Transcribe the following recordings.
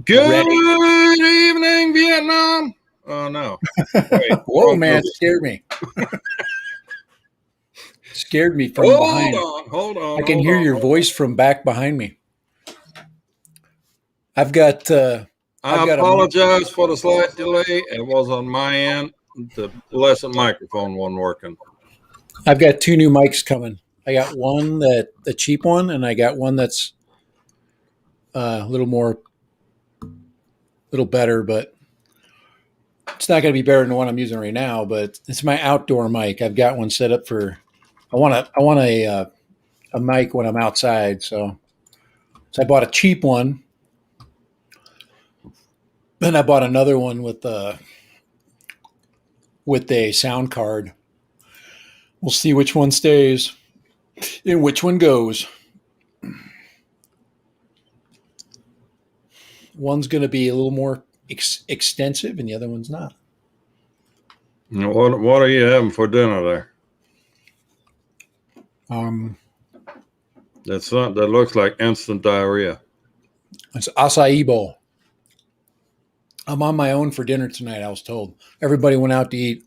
Good Ready. evening, Vietnam. Oh, no. Wait, Whoa, man, scared me. Scared me from behind. Hold on. I can hear your voice from back behind me. I've got I a apologize for the slight delay. It was on my end. The lesson microphone wasn't working. I've got two new mics coming. I got one the cheap one, and I got one that's a little better, but it's not going to be better than the one I'm using right now. But it's my outdoor mic. I've got one set up for. I want a mic when I'm outside, so I bought a cheap one. Then I bought another one with a sound card. We'll see which one stays and which one goes. One's going to be a little more extensive, and the other one's not. What are you having for dinner there? That looks like instant diarrhea. It's acai bowl. I'm on my own for dinner tonight, I was told. Everybody went out to eat.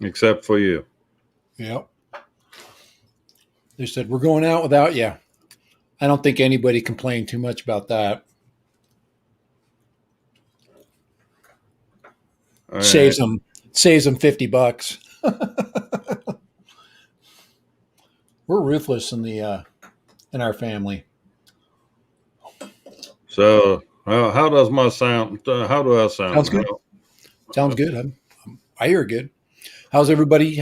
Except for you. Yep. They said, we're going out without you. I don't think anybody complained too much about that. Right. Saves them $50. We're ruthless in our family. So how does my sound? How do I sound? Sounds good. Sounds good. I hear good. How's everybody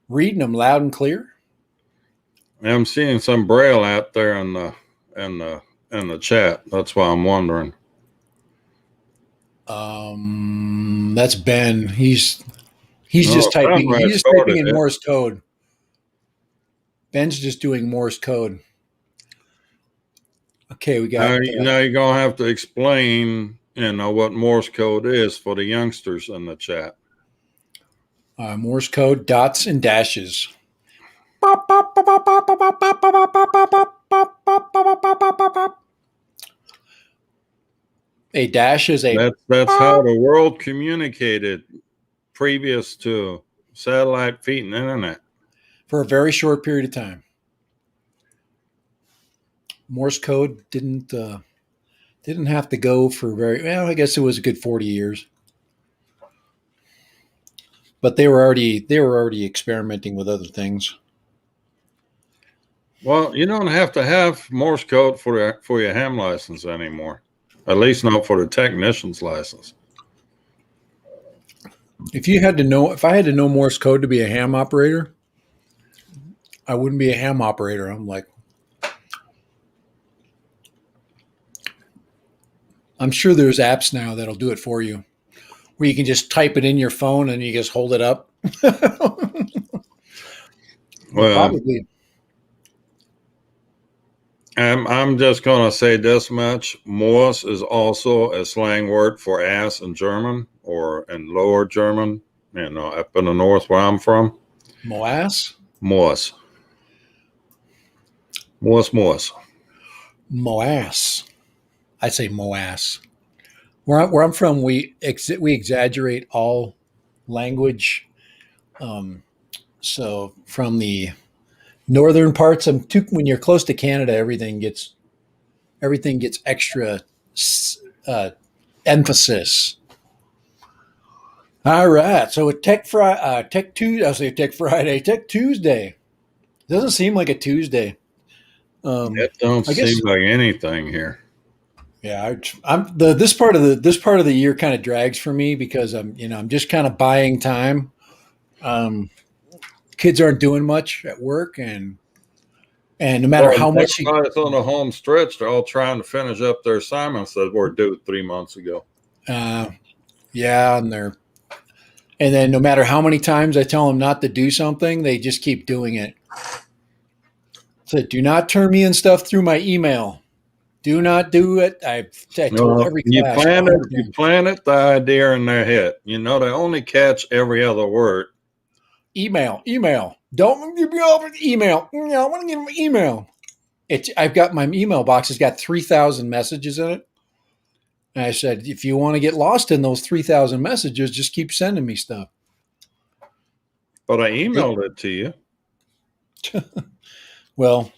reading them loud and clear? I'm seeing some braille out there in the chat. That's why I'm wondering. That's Ben. He's just typing. He's just typing in Morse code. Ben's just doing Morse code. Okay, we got. Now you're gonna have to explain, what Morse code is for the youngsters in the chat. Morse code, dots and dashes. A dash is a. That's how the world communicated previous to satellite feet and internet. For a very short period of time. Morse code didn't have to go for I guess it was a good 40 years. But they were already experimenting with other things. Well, you don't have to have Morse code for your ham license anymore. At least not for the technician's license. If I had to know Morse code to be a ham operator, I wouldn't be a ham operator. I'm like, I'm sure there's apps now that'll do it for you, where you can just type it in your phone and you just hold it up. Well, probably. I'm just going to say this much. Morse is also a slang word for ass in German or in Lower German, up in the north where I'm from. Moass? Morse. Morse. Moass. I say moass. Where I'm from, we exaggerate all language. So from the northern parts, when you're close to Canada, everything gets extra emphasis. All right, so Tech Tuesday doesn't seem like a Tuesday. It don't seem like anything here. Yeah, this part of the year kind of drags for me because I'm just kind of buying time. Kids aren't doing much at work, and no matter how much it's on the home stretch, they're all trying to finish up their assignments that were due 3 months ago. Yeah, and then no matter how many times I tell them not to do something, they just keep doing it. So do not turn me in stuff through my email. Do not do it. I told every class. You planted the idea in their head. They only catch every other word. Email. Don't give me over email. I want to give them email. I've got my email box has got 3,000 messages in it. And I said, if you want to get lost in those 3,000 messages, just keep sending me stuff. But I emailed it to you. Well,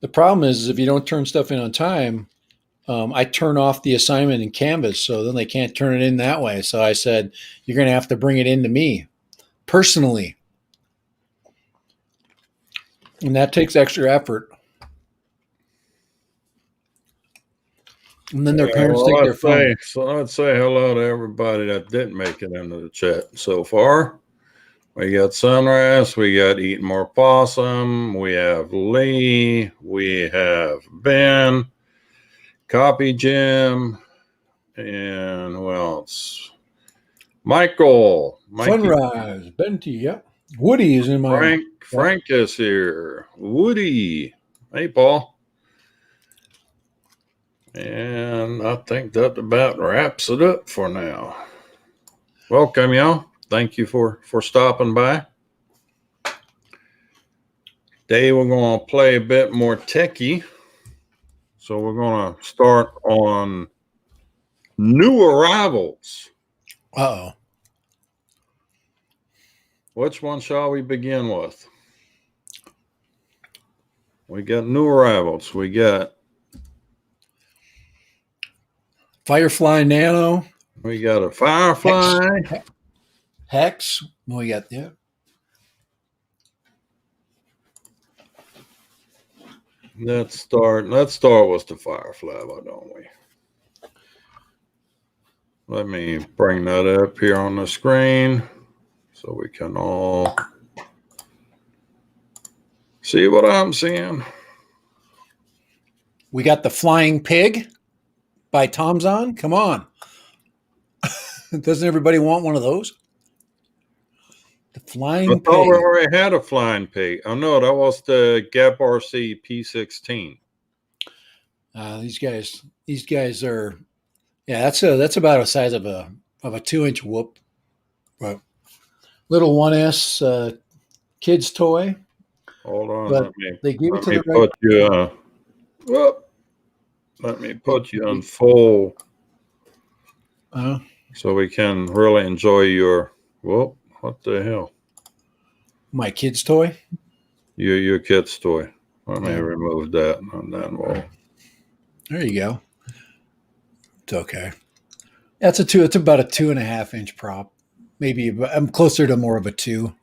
the problem is if you don't turn stuff in on time, I turn off the assignment in Canvas, so then they can't turn it in that way. So I said, you're going to have to bring it in to me personally. And that takes extra effort. And then their parents take their phone. So let's say hello to everybody that didn't make it into the chat so far. We got Sunrise, we got Eating More Possum, we have Lee, we have Ben, Copy Jim, and who else? Michael. Mikey. Sunrise, Benty, yep. Woody is in my... Frank is here. Woody. Hey, Paul. And I think that about wraps it up for now. Welcome, y'all. Thank you for stopping by. Today we're going to play a bit more techie. So we're going to start on new arrivals. Uh-oh. Which one shall we begin with? We got new arrivals. We got Firefly Nano. We got a Firefly. Hex. We got that. Let's start with the Firefly, why don't we? Let me bring that up here on the screen so we can all see what I'm seeing. We got the Flying Pig by Tomzon. Come on. Doesn't everybody want one of those? The Flying Pig. I thought we already had a Flying Pig. Oh, no, that was the Gap RC P16. These guys are, yeah, that's about the size of a 2-inch whoop. But little 1S kid's toy. Hold on, but they gave it to the right. Let me put you on full so we can really enjoy your. Whoop! What the hell? My kid's toy. Your kid's toy. Let me remove that and then we'll. There you go. It's okay. That's It's about a 2.5-inch prop. Maybe I'm closer to more of a 2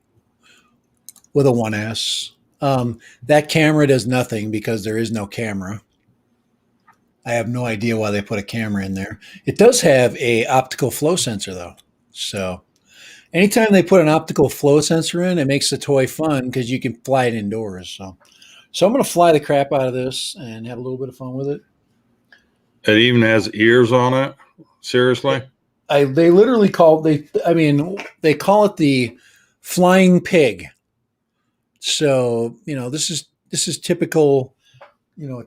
with a 1S. That camera does nothing because there is no camera. I have no idea why they put a camera in there. It does have a optical flow sensor though. So anytime they put an optical flow sensor in, it makes the toy fun because you can fly it indoors. So I'm going to fly the crap out of this and have a little bit of fun with it. It even has ears on it. Seriously? They literally call they call it the Flying Pig. So, this is typical,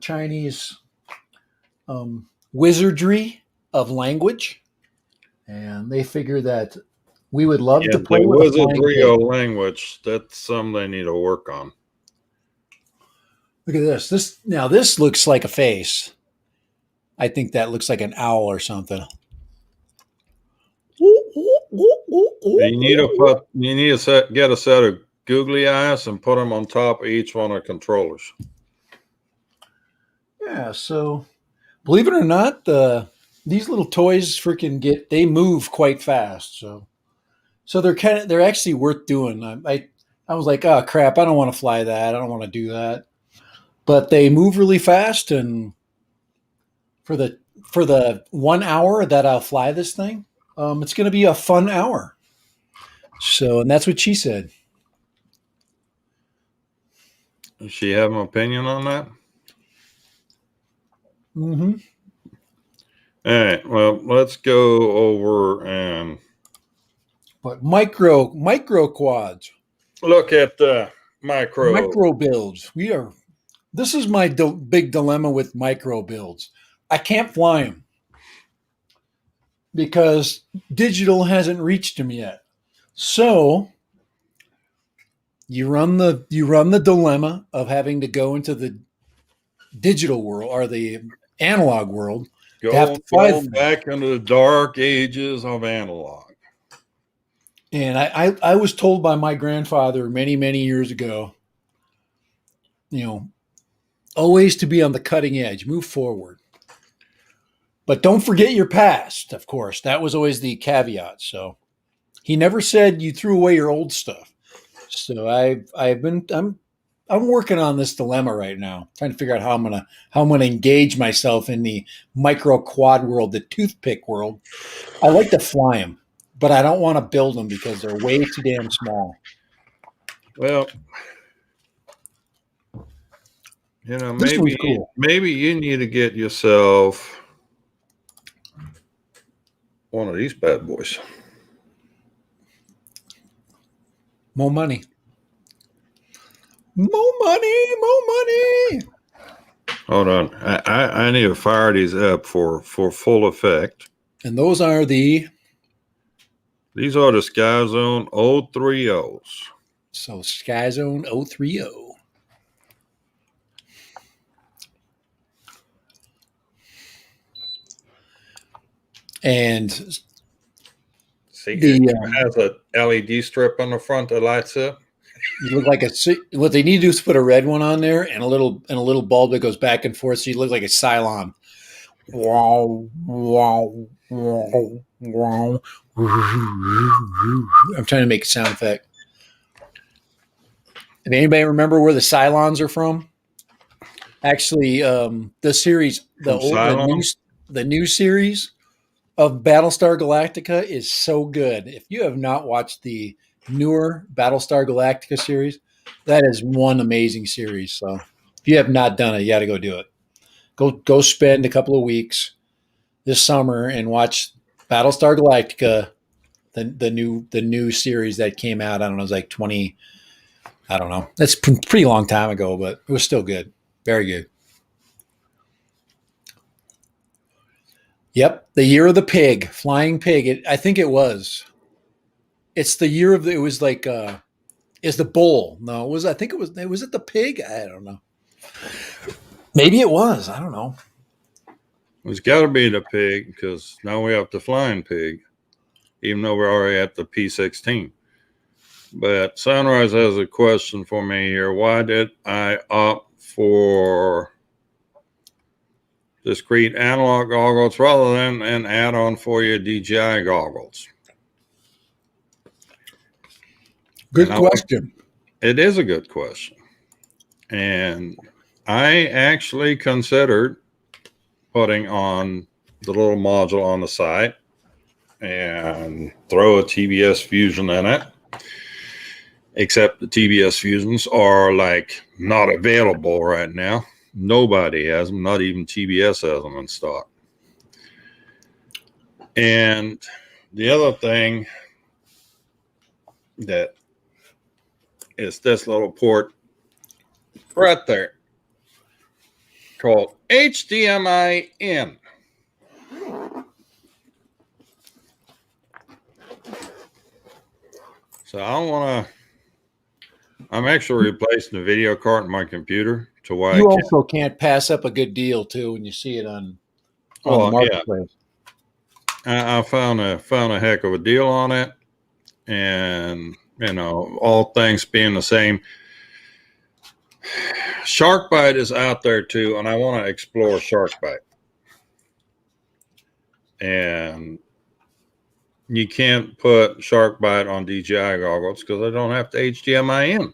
Chinese wizardry of language. And they figure that we would love to play with the wizardry of language. That's something they need to work on. Look at this. This looks like a face. I think that looks like an owl or something. You need to get a set of googly eyes and put them on top of each one of the controllers. Yeah, so believe it or not, these little toys they move quite fast. So they're actually worth doing. I was like, oh crap, I don't want to fly that. I don't want to do that. But they move really fast, and for the 1 hour that I'll fly this thing, it's going to be a fun hour. So, and that's what she said. Does she have an opinion on that? Mm-hmm. All right. Well, let's go over and. But micro quads. Look at the micro builds. This is my big dilemma with micro builds. I can't fly them because digital hasn't reached them yet. So you run the dilemma of having to go into the digital world or the analog world. Go back into the dark ages of analog. And I was told by my grandfather many, many years ago, always to be on the cutting edge, move forward. But don't forget your past, of course. That was always the caveat. So he never said you threw away your old stuff. So I'm working on this dilemma right now, trying to figure out how I'm gonna engage myself in the micro quad world, the toothpick world. I like to fly them, but I don't want to build them because they're way too damn small. Well, maybe you need to get yourself one of these bad boys. More money. More money. Hold on. I need to fire these up for full effect. And those are these are the Sky Zone 030s. So Sky Zone 030. And see, it has a LED strip on the front that lights up. You look like what they need to do is put a red one on there and a little bulb that goes back and forth, so you look like a Cylon. Wow, wow, wow, wow. I'm trying to make a sound effect. Did anybody remember where the Cylons are from? Actually, the series, the new series of Battlestar Galactica is so good. If you have not watched the newer Battlestar Galactica series, that is one amazing series. So if you have not done it, you got to go do it. Go spend a couple of weeks this summer and watch Battlestar Galactica, the new series that came out. I don't know, it was like 20. I don't know. That's pretty long time ago, but it was still good. Very good. Yep, the year of the pig, flying pig. I think it was. It's the year of it was like is the bull. No, it was it the pig? I don't know. Maybe it was. I don't know. It's got to be the pig because now we have the flying pig, even though we're already at the P-16. But Sunrise has a question for me here. Why did I opt for discrete analog goggles rather than an add-on for your DJI goggles? Good question. It is a good question. And I actually considered putting on the little module on the side and throw a TBS Fusion in it. Except the TBS Fusions are like not available right now. Nobody has them, not even TBS has them in stock. And the other thing that is this little port right there called HDMI in. So I'm actually replacing the video card in my computer to why you also can't pass up a good deal too when you see it on the marketplace. Yeah. I found a heck of a deal on it, and all things being the same, SharkBite is out there too, and I want to explore SharkBite. And you can't put SharkBite on DJI goggles because I don't have the HDMI in.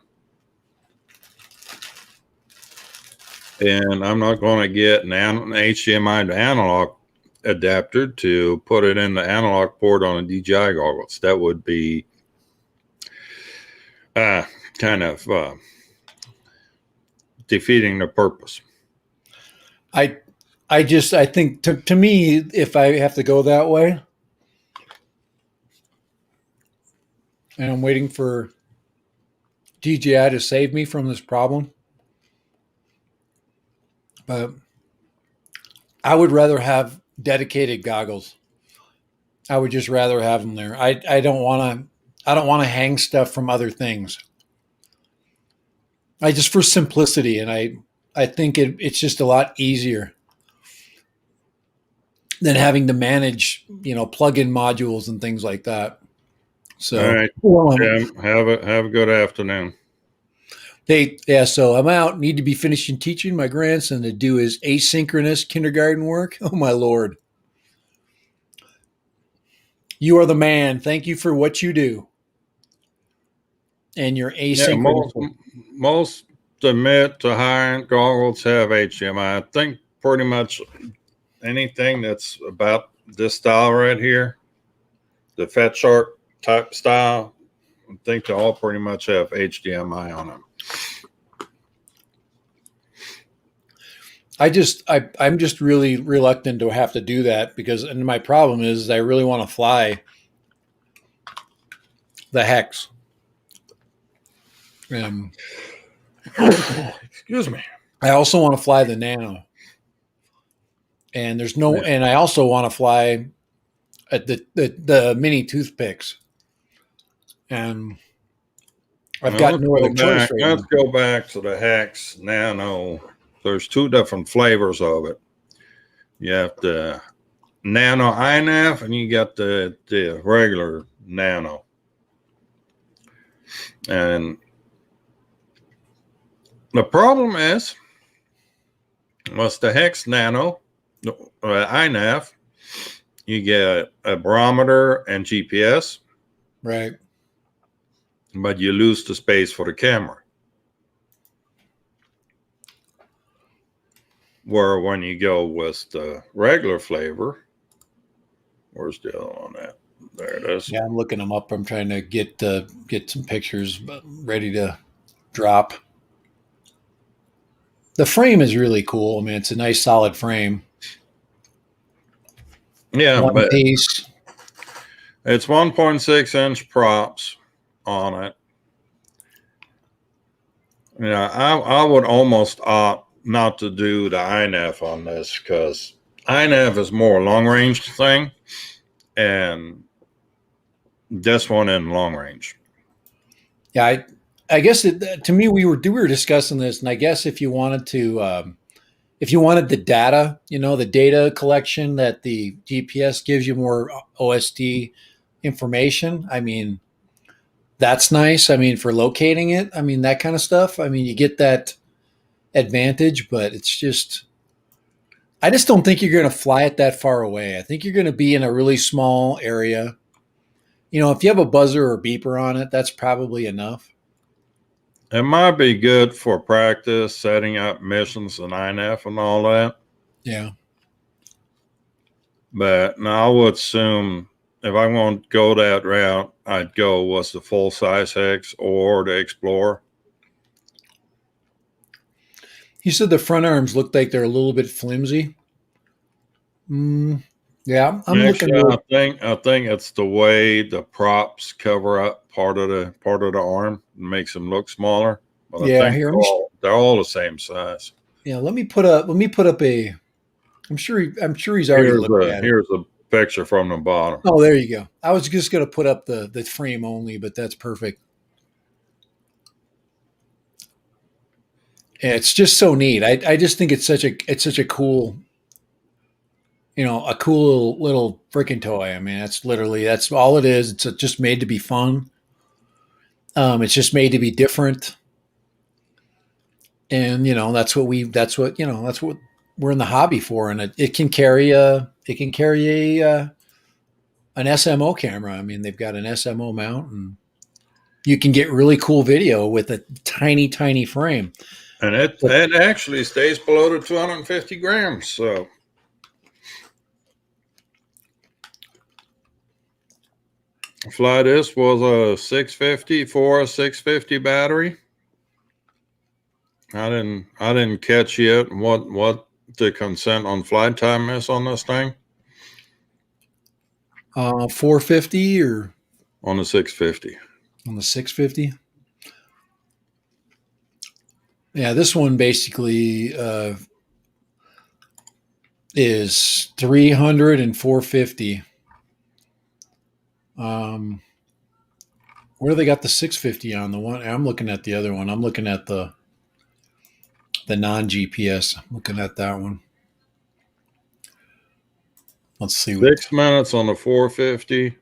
And I'm not going to get an HDMI to analog adapter to put it in the analog port on a DJI goggles. That would be kind of defeating the purpose. I think to me, if I have to go that way, and I'm waiting for DJI to save me from this problem, but I would rather have dedicated goggles. I would just rather have them there. I don't want to hang stuff from other things. For simplicity, and I think it's just a lot easier than having to manage, plug-in modules and things like that. All So, right, well, Jim. Have a good afternoon. so I'm out. Need to be finishing teaching my grandson to do his asynchronous kindergarten work. Oh my Lord. You are the man. Thank you for what you do. And your Yeah, asynchronous work. most admit to high-end goggles have HDMI. I think pretty much anything that's about this style right here, the Fat Shark type style, I think they all pretty much have HDMI on them. I'm just really reluctant to have to do that and my problem is I really want to fly the Hex. Excuse me. I also want to fly the Nano, and and I also want to fly at the mini toothpicks, and I've got no other choice right Let's now. go back to the Hex Nano. There's two different flavors of it. You have the Nano iNav and you got the regular Nano. And the problem is, was the Hex Nano iNav, you get a barometer and GPS, Right. but you lose the space for the camera. Where when you go with the regular flavor, where's the other one at? There it is. Yeah, I'm looking them up. I'm trying to get some pictures ready to drop. The frame is really cool. I mean, it's a nice solid frame. Yeah, One but piece. it's 1.6-inch props on it. Yeah, I would almost opt not to do the iNav on this because iNav is more long range thing, and this one in long range. Yeah, I guess to me we were discussing this, and I guess if you wanted the data, the data collection that the GPS gives you more OSD information. I mean, that's nice. I mean, for locating it, I mean that kind of stuff. I mean, you get that advantage, but I just don't think you're going to fly it that far away. I think you're going to be in a really small area. If you have a buzzer or beeper on it, that's probably enough. It might be good for practice, setting up missions and iNav and all that. Yeah. But now I would assume if I want to go that route, I'd go with the full size Hex or the Explorer. You said the front arms look like they're a little bit flimsy. Yeah, I'm looking. I think it's the way the props cover up part of the arm and makes them look smaller. But I think they're all the same size. Yeah, let me put up a. I'm sure he's already looked at it. Here's a picture from the bottom. Oh, there you go. I was just going to put up the frame only, but that's perfect. Yeah, it's just so neat. I just think it's such a cool, a cool little freaking toy. I mean, that's all it is. It's just made to be fun. It's just made to be different. And that's what we're in the hobby for. And it can carry an SMO camera. I mean, they've got an SMO mount, and you can get really cool video with a tiny, tiny frame. And it actually stays below the 250 grams. So fly this was a 650 battery. I didn't catch yet what the consent on flight time is on this thing. 450 or on the 650. On the 650. Yeah, this one basically is 300 and 450. Where do they got the 650 on? The one I'm looking at, the other one. I'm looking at the the non-GPS. Looking at that one. Let's see. 6 minutes on the 450.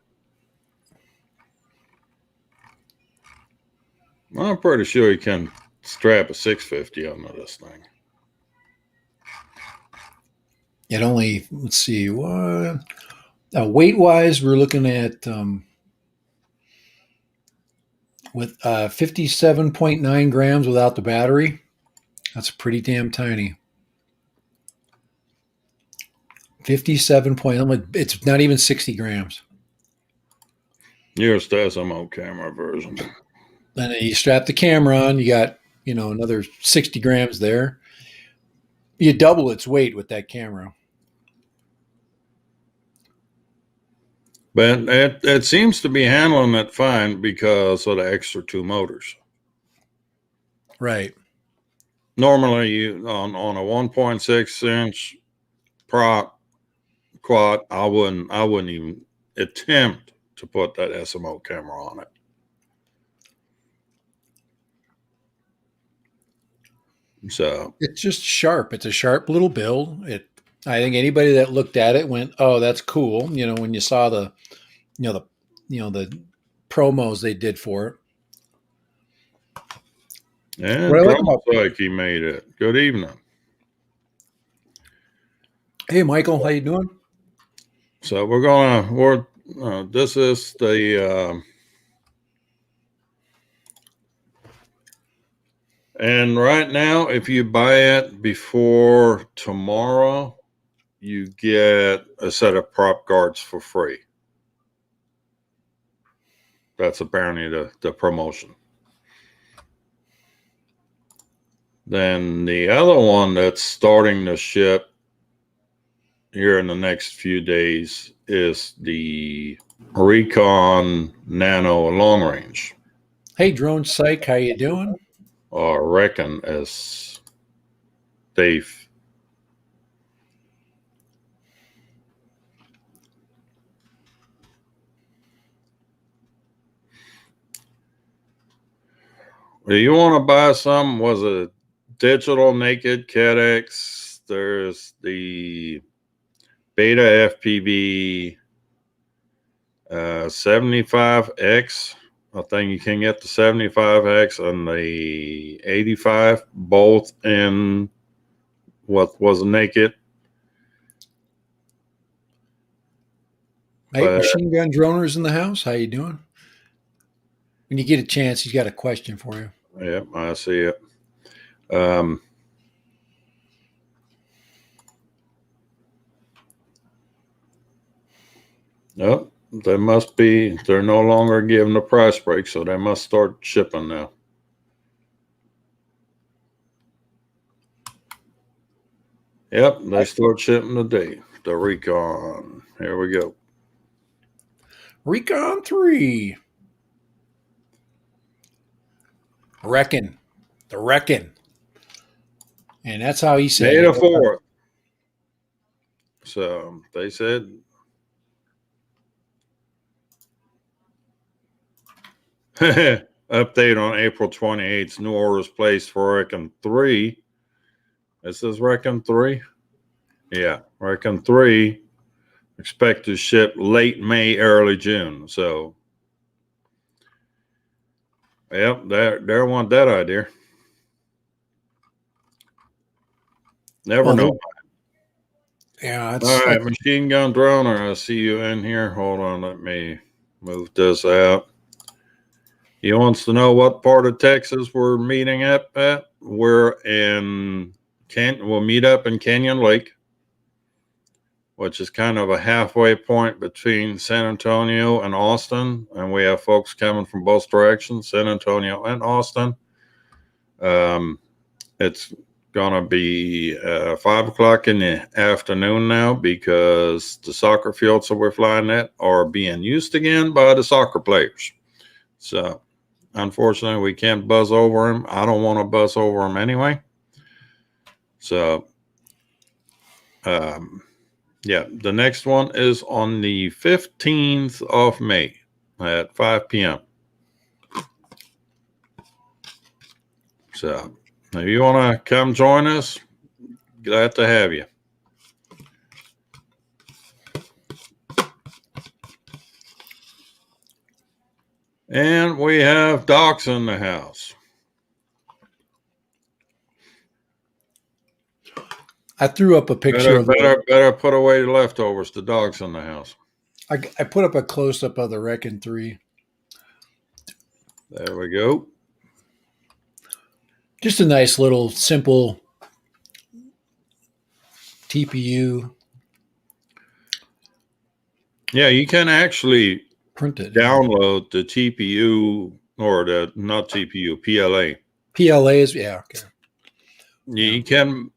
I'm pretty sure you can strap a 650 onto this thing. It only, let's see, what weight wise, we're looking at with 57.9 grams without the battery. That's pretty damn tiny. 57 point, it's not even 60 grams. Here's the SMO camera version. Then you strap the camera on, you got, another 60 grams there. You double its weight with that camera. But it seems to be handling it fine because of the extra 2 motors. Right. Normally, you on a 1.6 inch prop quad, I wouldn't even attempt to put that SMO camera on it. So it's just sharp. It's a sharp little build. I think anybody that looked at it went, "Oh, that's cool." When you saw the promos they did for it. And like he made it. Good evening. Hey, Michael, how you doing? So this is the and right now, if you buy it before tomorrow, you get a set of prop guards for free. That's apparently the promotion. Then the other one that's starting to ship here in the next few days is the Recon Nano Long Range. Hey, Drone Psych, how you doing? Or Reckon as Dave. Do you want to buy some? Was a digital naked CADX. There's the Beta FPV 75X. I think you can get the 75X and the 85, both in what was naked. Hey, Machine Gun Droners in the house. How you doing? When you get a chance, he's got a question for you. Yep, I see it. Nope. They're no longer giving a price break, so they must start shipping now. Yep, they start shipping today. The Recon. Here we go. Recon 3. Reckon. The Reckon. And that's how he said May the 4th. So they said update on April 28th. New orders placed for Recon 3. This is Recon 3. Yeah, Recon 3. Expect to ship late May, early June. So, yep, they want that idea. Never know. Yeah. All right, Machine Gun Droner. I see you in here. Hold on, let me move this out. He wants to know what part of Texas we're meeting at. We'll meet up in Canyon Lake, which is kind of a halfway point between San Antonio and Austin. And we have folks coming from both directions, San Antonio and Austin. It's going to be 5 o'clock in the afternoon now because the soccer fields that we're flying at are being used again by the soccer players. So, unfortunately, we can't buzz over them. I don't want to buzz over them anyway. So, yeah, the next one is on the 15th of May at 5 p.m. So If you want to come join us, glad to have you. And we have Docs in the house. I threw up a picture of better put away the leftovers. The dog's in the house. I put up a close up of the Reckon 3. There we go. Just a nice little simple TPU. Yeah, you can actually printed. Download the TPU or not TPU, PLA. PLA is, yeah, okay. You can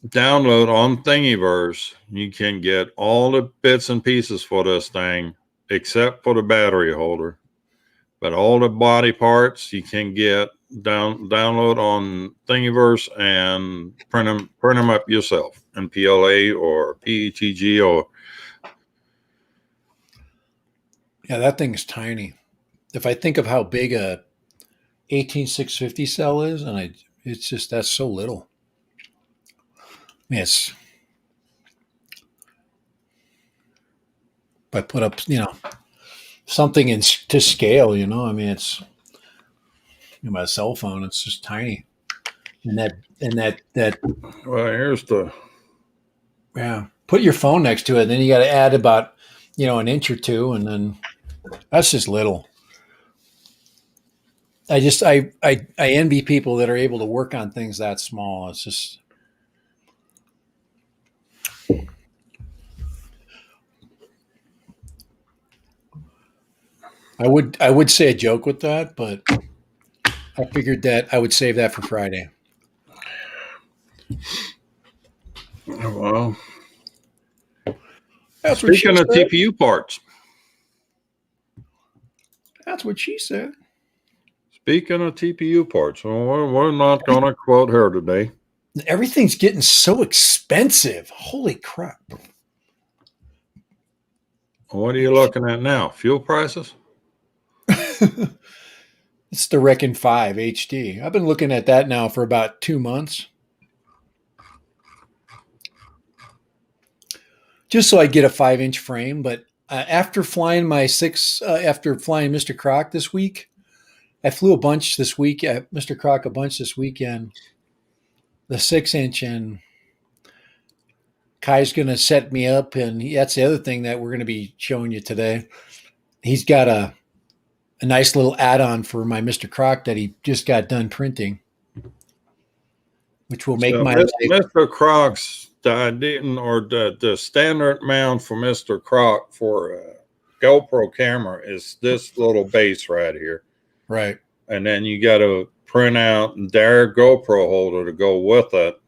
download on Thingiverse. You can get all the bits and pieces for this thing except for the battery holder. But all the body parts you can get download on Thingiverse and print them up yourself in PLA or PETG or. Yeah, that thing is tiny. If I think of how big a 18650 cell is, and it's just that's so little. Yes. If I put up, something to scale, I mean, it's my cell phone. It's just tiny, and that. Well, here's the. Yeah, put your phone next to it, and then you got to add about, an inch or two, and then that's just little. I envy people that are able to work on things that small. It's just. I would say a joke with that, but I figured that I would save that for Friday. Well, that's speaking of TPU parts. That's what she said. Speaking of TPU parts, we're not going to quote her today. Everything's getting so expensive. Holy crap. What are you looking at now? Fuel prices? It's the Reckon 5 HD. I've been looking at that now for about 2 months. Just so I get a 5-inch frame. But after flying after flying Mr. Croc this week, I flew a bunch this week at Mr. Croc a bunch this weekend. The 6-inch, and Kai's going to set me up, and that's the other thing that we're going to be showing you today. He's got a nice little add-on for my Mr. Croc that he just got done printing, which will make my Mr. Croc's the standard mount for Mr. Croc for a GoPro camera is this little base right here. Right. And then you got to print out their GoPro holder to go with it.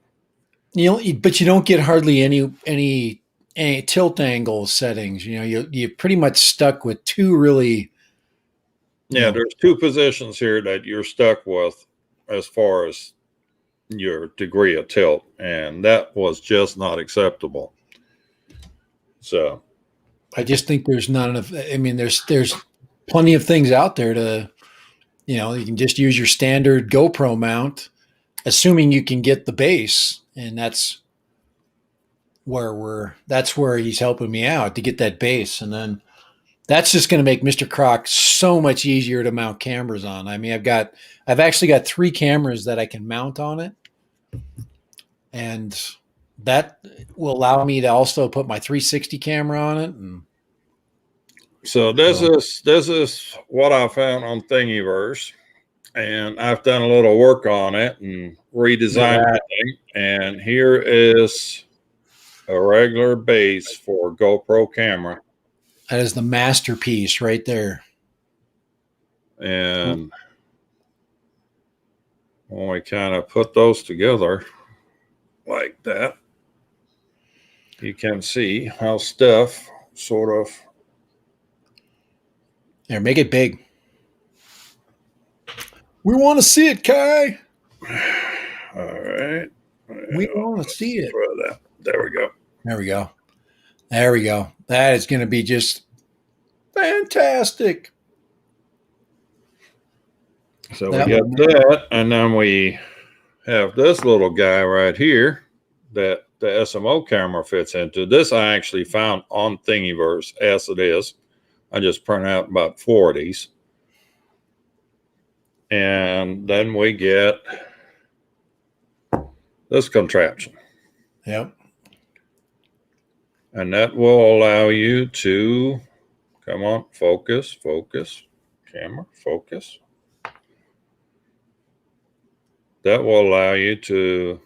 But you don't get hardly any tilt angle settings. You're pretty much stuck with two really. Yeah, there's two positions here that you're stuck with as far as your degree of tilt, and that was just not acceptable. So I just think there's not enough. I mean, there's plenty of things out there to, you can just use your standard GoPro mount, assuming you can get the base, and that's where he's helping me out to get that base, and then that's just going to make Mr. Croc so much easier to mount cameras on. I mean, I've actually got 3 cameras that I can mount on it, and that will allow me to also put my 360 camera on it. And so this is what I found on Thingiverse, and I've done a little work on it and redesigned it. And here is a regular base for GoPro camera. That is the masterpiece right there. And when we kind of put those together like that, you can see how stuff sort of. There, make it big. We want to see it, Kai. All right. We want to see it. There we go. There we go. There we go. That is going to be just fantastic. So we got that, and then we have this little guy right here that the SMO camera fits into. This I actually found on Thingiverse as it is. I just print out about 4 of these. And then we get this contraption. Yep. And that will allow you to, come on, focus, camera, focus. That will allow you to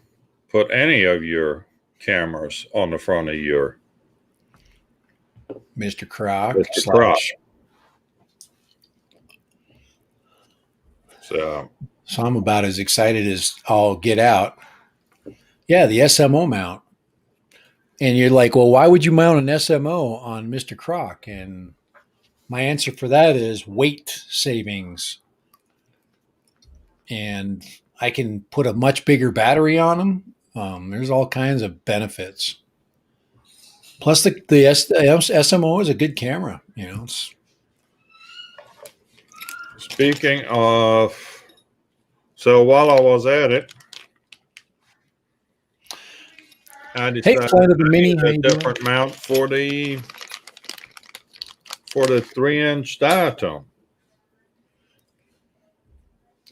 put any of your cameras on the front of your Mr. Croc. Mr. Croc. So I'm about as excited as I'll get out. Yeah, the SMO mount. And you're like, well, why would you mount an SMO on Mr. Croc? And my answer for that is weight savings. And I can put a much bigger battery on them. There's all kinds of benefits. Plus, the SMO is a good camera. You know. Speaking of, so while I was at it, I decided the Mini, a different mount for the 3-inch diatone.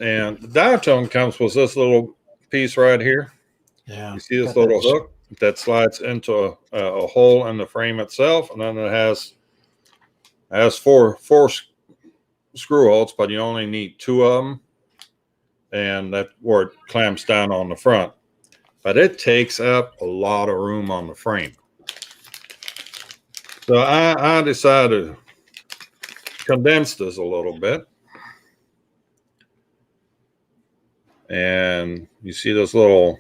And the diatone comes with this little piece right here. Yeah. You see this little hook that slides into a hole in the frame itself, and then it has four screw holes, but you only need 2 of them, and that's where it clamps down on the front. But it takes up a lot of room on the frame. So I decided to condense this a little bit. And you see this little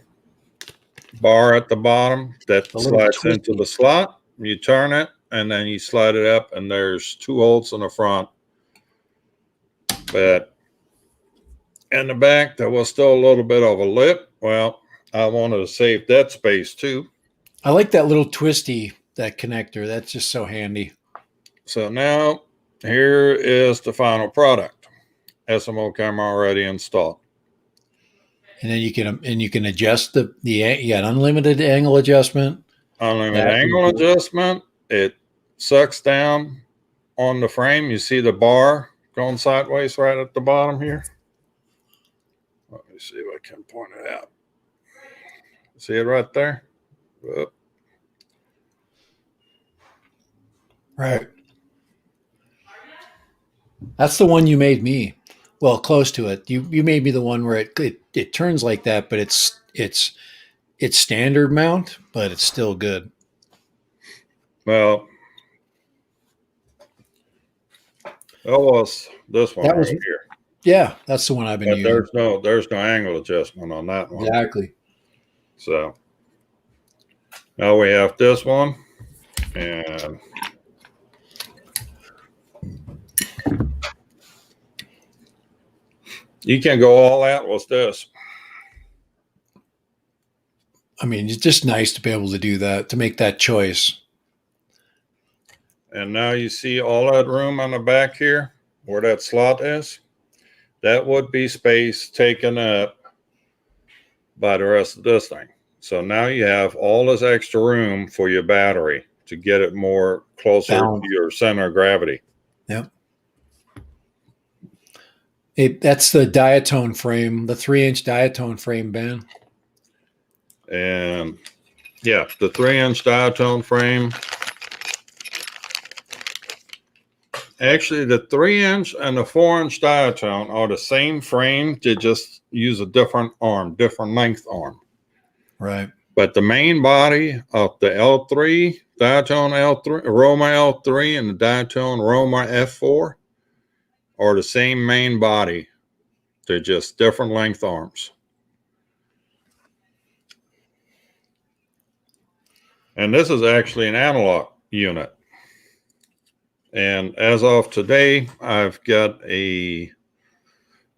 bar at the bottom that slides into the slot. You turn it, and then you slide it up, and there's 2 holes in the front. But in the back, there was still a little bit of a lip. Well, I wanted to save that space too. I like that little twisty, that connector. That's just so handy. So now here is the final product. SMO camera already installed. And then you can adjust you got unlimited angle adjustment. Unlimited angle adjustment. It sucks down on the frame. You see the bar going sideways right at the bottom here. Let me see if I can point it out. See it right there? Whoop. Right. That's the one you made me. Well, close to it. You made me the one where it turns like that, but it's standard mount, but it's still good. That was this one right here. Yeah, that's the one I've been using. There's no angle adjustment on that one. Exactly. So now we have this one, and you can go all out with this. I mean, it's just nice to be able to do that, to make that choice. And now you see all that room on the back here where that slot is. That would be space taken up by the rest of this thing. So now you have all this extra room for your battery to get it more closer to your center of gravity. Yep. That's the diatone frame, the 3-inch diatone frame, Ben. And yeah, the 3-inch diatone frame. Actually, the 3-inch and the 4-inch diatone are the same frame. They just use a different arm, different length arm. Right. But the main body of the L3, diatone L3, Roma L3, and the diatone Roma F4 are the same main body. They're just different length arms. And this is actually an analog unit. And as of today, I've got a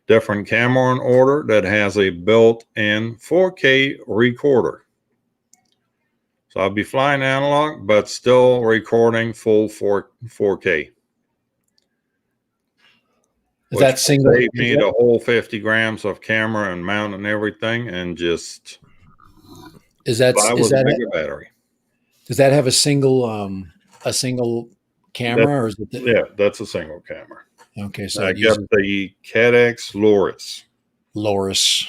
different camera in order that has a built-in 4K recorder. So I'll be flying analog, but still recording full 4K. Is that single? Save me the whole 50 grams of camera and mount and everything, and just buy with a bigger battery. Does that have a single camera, or is it? Yeah, that's a single camera. Okay, so I got the Cadex Loris. Loris.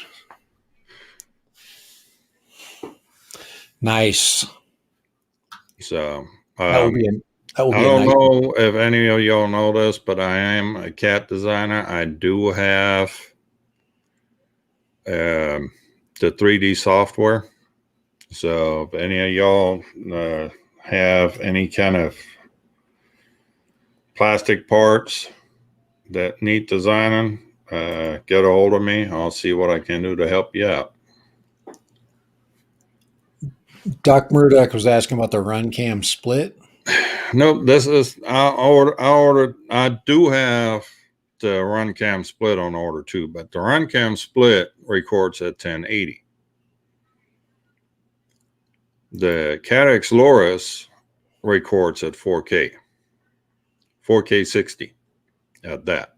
Nice. So that will be I don't know if any of y'all know this, but I am a cat designer. I do have the 3D software. So if any of y'all have any kind of plastic parts that need designing, get a hold of me. I'll see what I can do to help you out. Doc Murdoch was asking about the Runcam split. Nope, this is I do have the Runcam split on order too, but the Runcam split records at 1080. The Cadex Loris records at 4K 60 at that.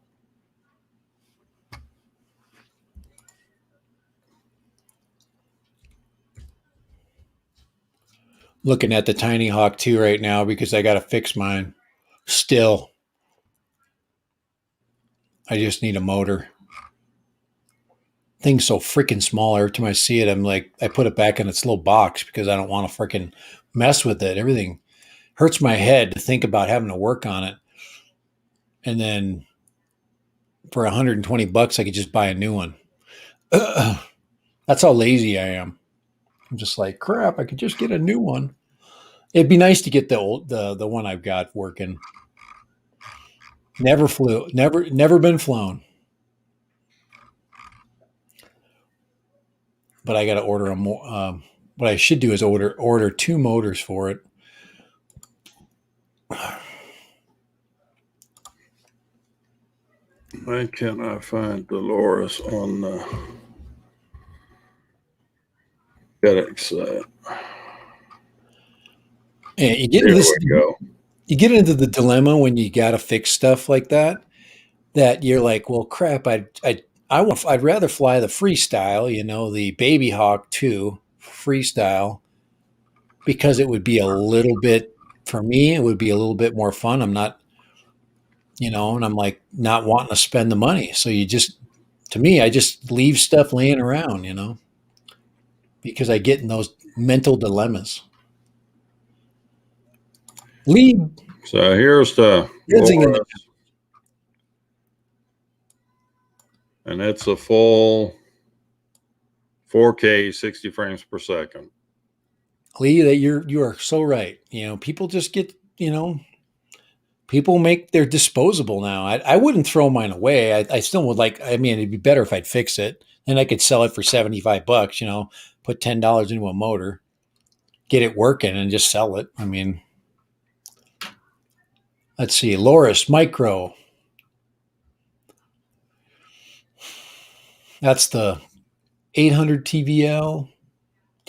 Looking at the Tiny Hawk 2 right now because I got to fix mine. Still, I just need a motor. Thing's so freaking small. Every time I see it, I'm like, I put it back in its little box because I don't want to freaking mess with it. Everything hurts my head to think about having to work on it. And then for $120, I could just buy a new one. That's how lazy I am. I'm just like, crap, I could just get a new one. It'd be nice to get the one I've got working. Never been flown. But I got to order a more. What I should do is order 2 motors for it. Why can't I find the Loris on the Cadex side? And you get into the dilemma when you got to fix stuff like that. That you're like, well, crap. I'd rather fly the freestyle, the Baby Hawk 2 freestyle, because it would be a little bit, for me, it would be a little bit more fun. I'm not, and I'm like not wanting to spend the money. So I just leave stuff laying around, because I get in those mental dilemmas. Lee. So here's the Loris, and it's a full 4K 60 frames per second. Lee, that you are so right. People just get, people make their disposable now. I wouldn't throw mine away. I still would it'd be better if I'd fix it. Then I could sell it for $75, put $10 into a motor, get it working and just sell it. Let's see, Loris Micro. That's the 800 TVL,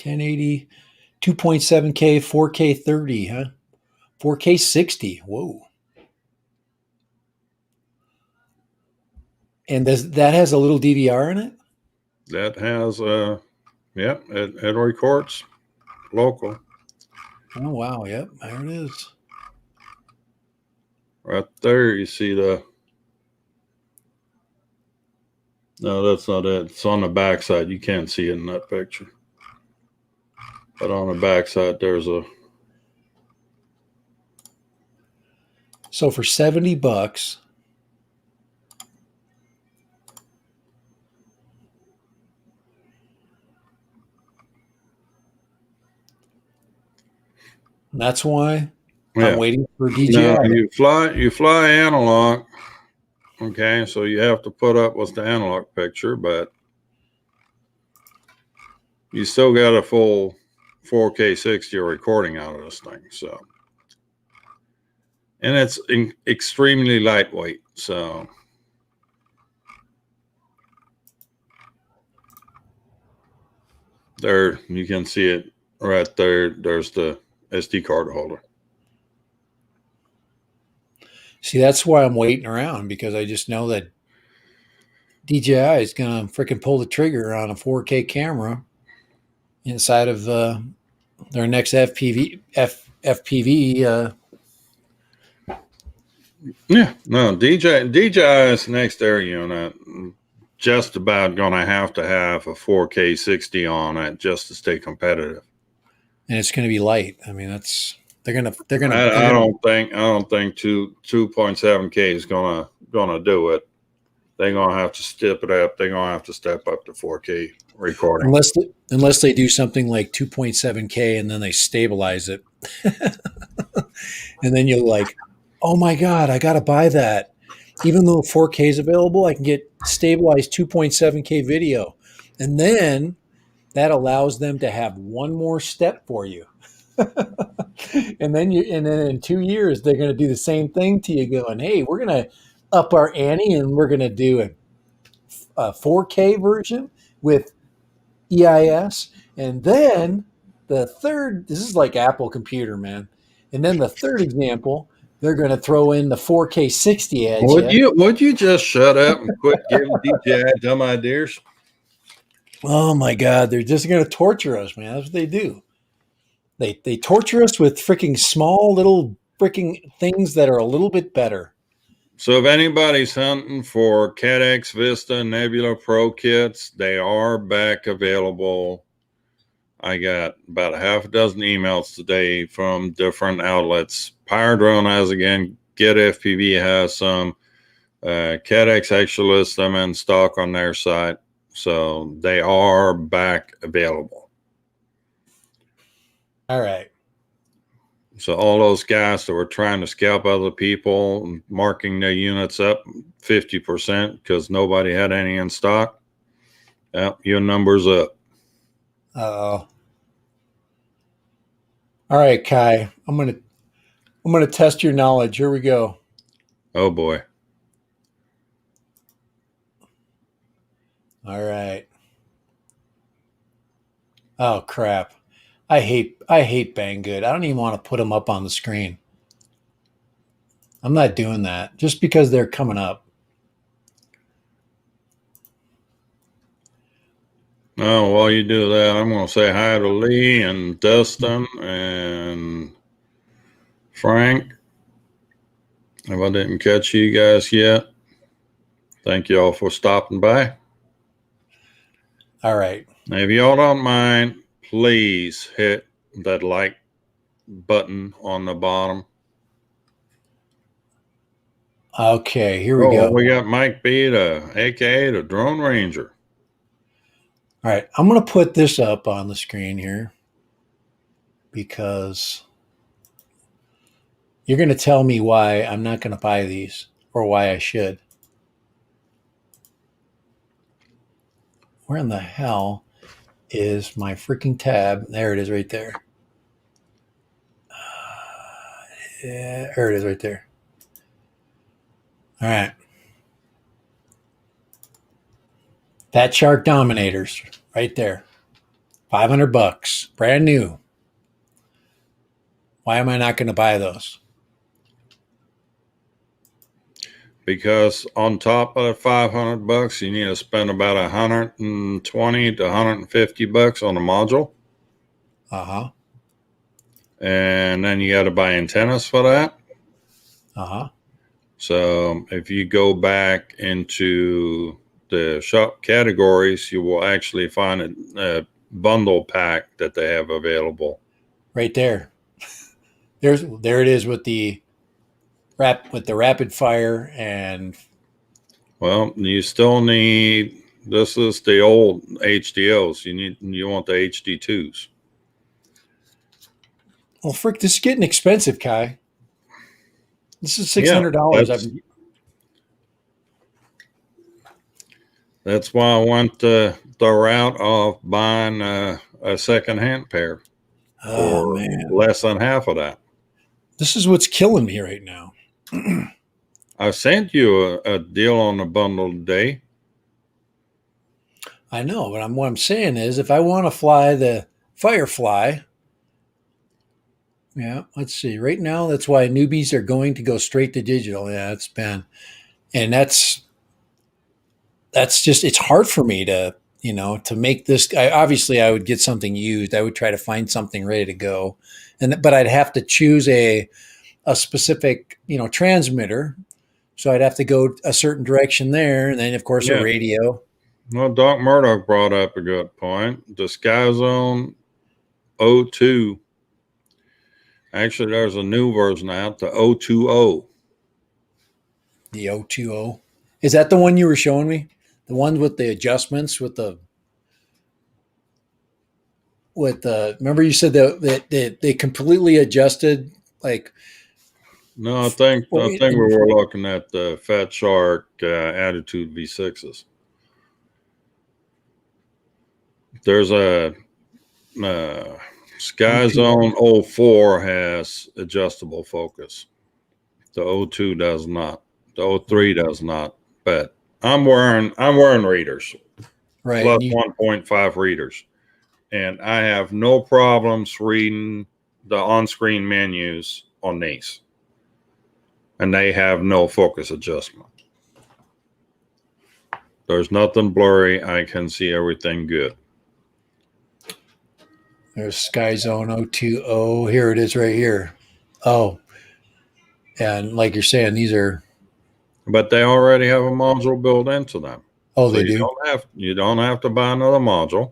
1080, 2.7K, 4K 30, huh? 4K 60. Whoa. And that has a little DVR in it? That has it records local. Oh wow, yep, there it is. Right there, you see no, that's not it. It's on the back side. You can't see it in that picture. But on the back side, there's a. So for $70, that's why I'm waiting for DJI. Now, you fly analog. Okay, so you have to put up with the analog picture, but you still got a full 4K 60 recording out of this thing. So, and it's extremely lightweight. So, there you can see it right there. There's the SD card holder. See, that's why I'm waiting around, because I just know that DJI is going to freaking pull the trigger on a 4K camera inside of their next FPV. Yeah, no, DJI's next air unit just about going to have a 4K 60 on it just to stay competitive. And it's going to be light. I mean, they're gonna. I don't think 2.7K is gonna do it. They're gonna have to step it up. They're gonna have to step up to 4K recording. Unless they do something like 2.7K and then they stabilize it. And then you're like, oh my God, I got to buy that. Even though 4K is available, I can get stabilized 2.7K video. And then that allows them to have one more step for you. and then in 2 years, they're going to do the same thing to you going, hey, we're going to up our ante and we're going to do a 4K version with EIS. And then this is like Apple Computer, man. And then the third example, they're going to throw in the 4K 60 edge. Would you just shut up and quit giving DJI dumb ideas? Oh my God, they're just going to torture us, man. That's what they do. They torture us with freaking small little freaking things that are a little bit better. So if anybody's hunting for CADX Vista Nebula Pro kits, they are back available. I got about a half a dozen emails today from different outlets. Pyrodrone has again, Get FPV has some. CADX actually lists them in stock on their site. So they are back available. All right. So all those guys that were trying to scalp other people, marking their units up 50% because nobody had any in stock, your number's up. Uh-oh. All right, Kai. I'm gonna test your knowledge. Here we go. Oh boy. All right. Oh crap. I hate Banggood. I don't even want to put them up on the screen. I'm not doing that just because they're coming up. Oh, while you do that, I'm going to say hi to Lee and Dustin and Frank. If I didn't catch you guys yet, thank you all for stopping by. All right. Now, if y'all don't mind, please hit that like button on the bottom. Okay, here we go. We got Mike B, aka the Drone Ranger. All right, I'm going to put this up on the screen here because you're going to tell me why I'm not going to buy these or why I should. Where in the hell is my freaking tab? There it is right there. Yeah, there it is right there. All right. Fat Shark Dominators right there. $500, brand new. Why am I not going to buy those? Because on top of $500, you need to spend about $120 to $150 on a module. Uh-huh. And then you got to buy antennas for that. Uh-huh. So if you go back into the shop categories, you will actually find a bundle pack that they have available. Right there. There it is with the rapid fire and. Well, you still need. This is the old HDOs. You want the HD2s. Well, frick, this is getting expensive, Kai. This is $600. That's why I went the route of buying a second-hand pair for less than half of that. This is what's killing me right now. I sent you a deal on the bundle today. I know, but what I'm saying is if I want to fly the Firefly, yeah, let's see. Right now, that's why newbies are going to go straight to digital. Yeah, it's been, and that's that's just, it's hard for me to, to make this. I would get something used. I would try to find something ready to go. But I'd have to choose a specific, transmitter. So I'd have to go a certain direction there. And then of course a Yeah. radio. Well, Doc Murdoch brought up a good point. The Sky Zone O2. Actually, there's a new version out, the O20. The O20. Is that the one you were showing me? The one with the adjustments remember you said that they completely adjusted, like. No, I think we were looking at the Fat Shark Attitude V6s. There's a Sky Zone 04 has adjustable focus. The O2 does not. The O3 does not. But I'm wearing readers, right? Plus 1.5 readers, and I have no problems reading the on-screen menus on these, and they have no focus adjustment. There's nothing blurry. I can see everything good. There's Sky Zone 020. Here it is right here. Oh, and like you're saying, these are. But they already have a module built into them. Oh, so they do? You don't have to buy another module.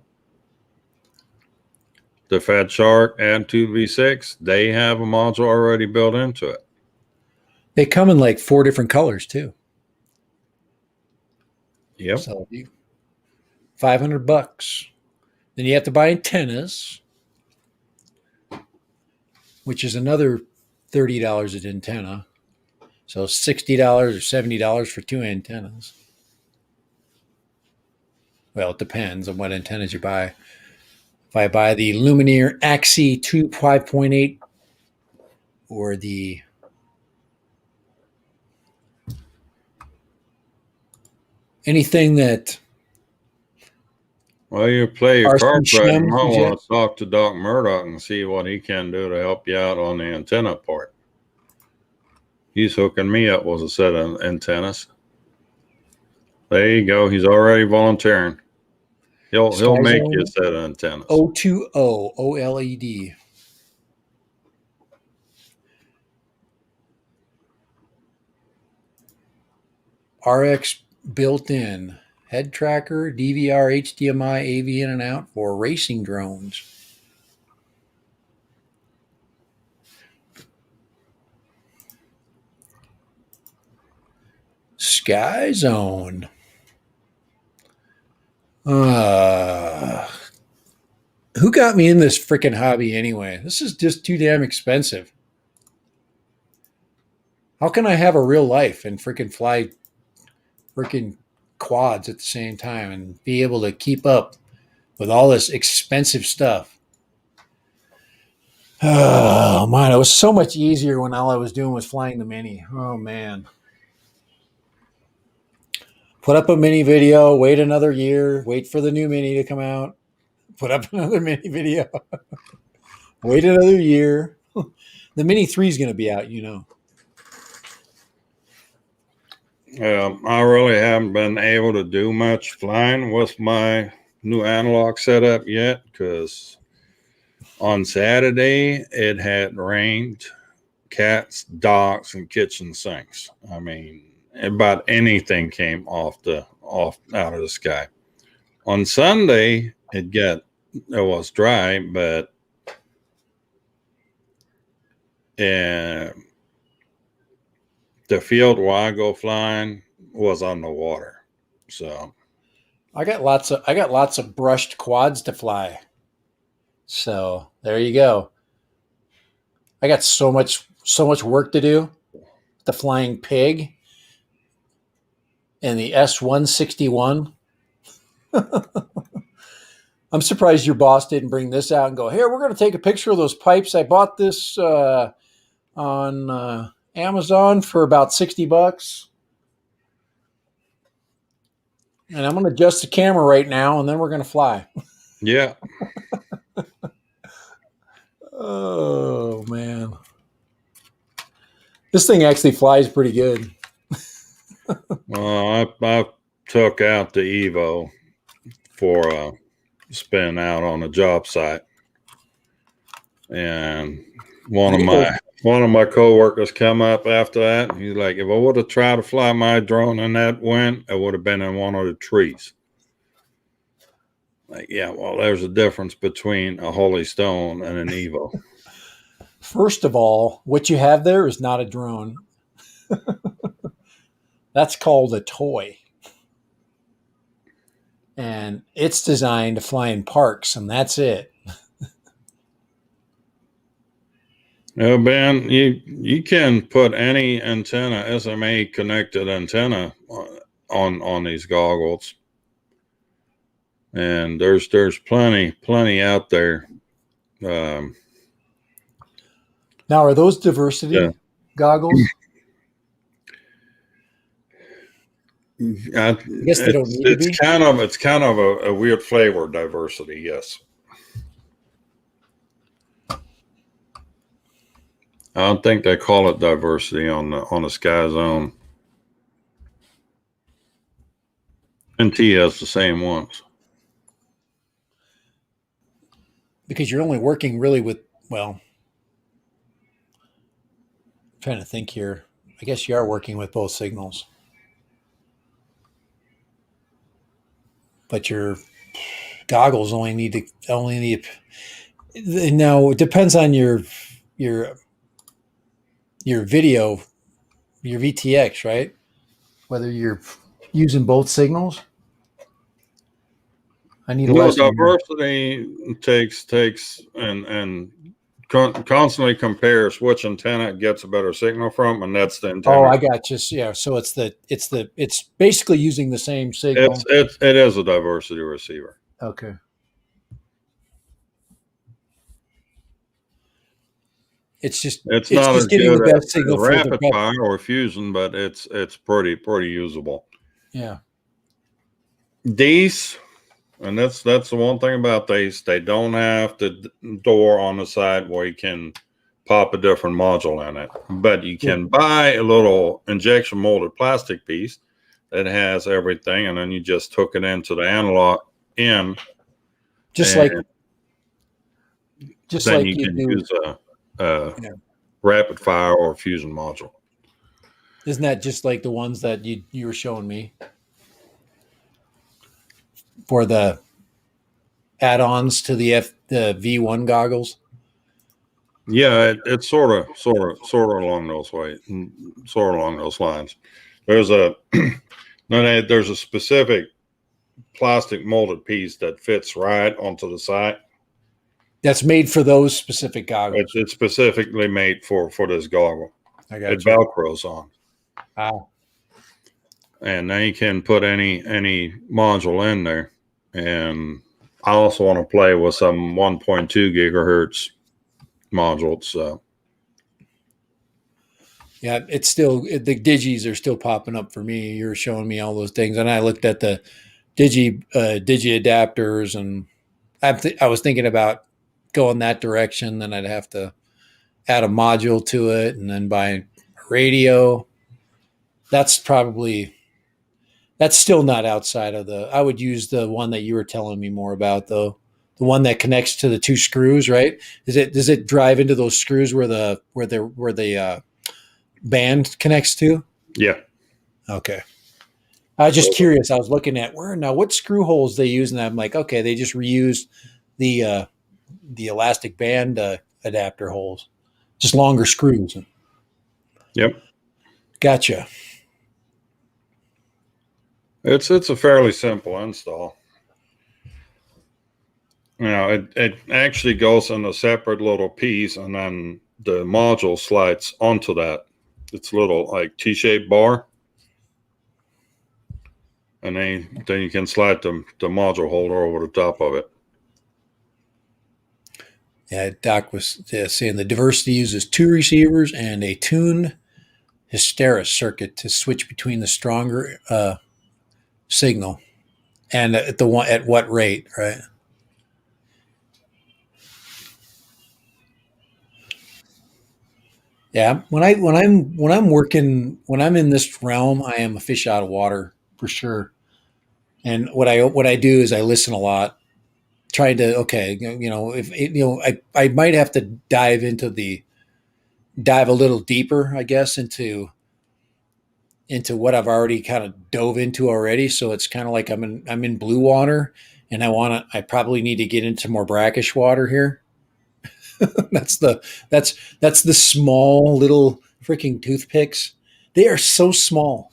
The Fat Shark Attitude V6, they have a module already built into it. They come in like 4 different colors too. Yep. So $500. Then you have to buy antennas, which is another $30 an antenna. So $60 or $70 for 2 antennas. Well, it depends on what antennas you buy. If I buy the Lumineer Axie 2 5.8 or the anything that. Well, you play your cards right. You might want to talk to Doc Murdoch and see what he can do to help you out on the antenna part. He's hooking me up with a set of antennas. There you go. He's already volunteering. He'll make you a set of antennas. O20 OLED. RX built-in head tracker, DVR, HDMI, AV in and out for racing drones. Sky Zone. Who got me in this freaking hobby anyway? This is just too damn expensive. How can I have a real life and freaking fly freaking quads at the same time and be able to keep up with all this expensive stuff? Oh man, it was so much easier when all I was doing was flying the Mini. Oh man. Put up a Mini video, wait another year, wait for the new Mini to come out, put up another Mini video, wait another year. The Mini 3 is going to be out, I really haven't been able to do much flying with my new analog setup yet because on Saturday it had rained cats, dogs, and kitchen sinks. I mean, about anything came out of the sky. On Sunday it was dry, but the field where I go flying was on the water. So I got lots of brushed quads to fly. So there you go. I got so much work to do. The Flying Pig and the S161. I'm surprised your boss didn't bring this out and go, here, we're going to take a picture of those pipes. I bought this on Amazon for about $60. And I'm going to adjust the camera right now, and then we're going to fly. Yeah. Oh, man. This thing actually flies pretty good. Well, I took out the Evo for a spin out on a job site, and one of my coworkers come up after that, and he's like, "If I would have tried to fly my drone in that wind, I would have been in one of the trees." Like, yeah, well, there's a difference between a Holy Stone and an Evo. First of all, what you have there is not a drone. That's called a toy. And it's designed to fly in parks, and that's it. Now, Ben, you can put any antenna, SMA connected antenna, on these goggles, and there's plenty out there. Now, are those diversity goggles? I guess they don't need to be. It's kind of a weird flavor, diversity. Yes. I don't think they call it diversity on the Sky Zone. NT has the same ones. Because you're only working really with, well, I'm trying to think here. I guess you are working with both signals. But your goggles only need now it depends on your video, your VTX, right? Whether you're using both signals. I need diversity takes and constantly compares which antenna it gets a better signal from, and that's the antenna. Oh, I got you. Yeah, so it's basically using the same signal. It is a diversity receiver. Okay. It's not just getting the best signal for rapid fire or fusion, but it's pretty usable. Yeah. These, and that's the one thing about these, they don't have the door on the side where you can pop a different module in it, but you can buy a little injection molded plastic piece that has everything, and then you just hook it into the analog in. Just like you can use a rapid fire or fusion module. Isn't that just like the ones that you were showing me for the add-ons to the V1 goggles? Yeah, it's sort of along those lines. There's a specific plastic molded piece that fits right onto the side. That's made for those specific goggles. It's specifically made for this goggle. I got it Velcros on. Wow. And now you can put any module in there. And I also want to play with some 1.2 gigahertz modules. So yeah, it's still, the digis are still popping up for me. You're showing me all those things, and I looked at the digi adapters, and I was thinking about going that direction. Then I'd have to add a module to it, and then buy a radio. That's still not outside of the. I would use the one that you were telling me more about, though. The one that connects to the two screws, right? Does it drive into those screws where the band connects to? Yeah. Okay. I was just curious. I was looking at what screw holes they use, and I'm like, okay, they just reused the elastic band adapter holes, just longer screws. Yep. Gotcha. It's a fairly simple install. It actually goes in a separate little piece, and then the module slides onto that. It's a little like T-shaped bar, and then you can slide the module holder over the top of it. Yeah, Doc was saying the diversity uses 2 receivers and a tuned hysteresis circuit to switch between the stronger signal and at what rate, right? Yeah, when I'm in this realm, I am a fish out of water for sure. And what I do is I listen a lot, trying to if I might have to dive a little deeper, I guess, into what I've already kind of dove into already. So it's kind of like I'm in blue water, and I probably need to get into more brackish water here. that's the that's the small little freaking toothpicks. They are so small,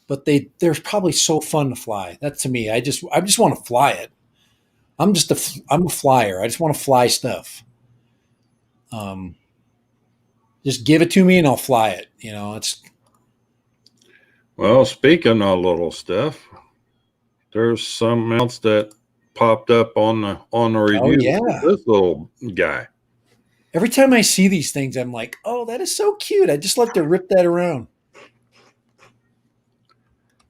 but they're probably so fun to fly. That to me, I just want to fly it. I'm a flyer. I just want to fly stuff. Um, just give it to me and I'll fly it. It's Well, speaking of little stuff, there's something else that popped up on the oh review. yeah. This little guy. Every time I see these things, I'm like, oh, that is so cute. I just love to rip that around.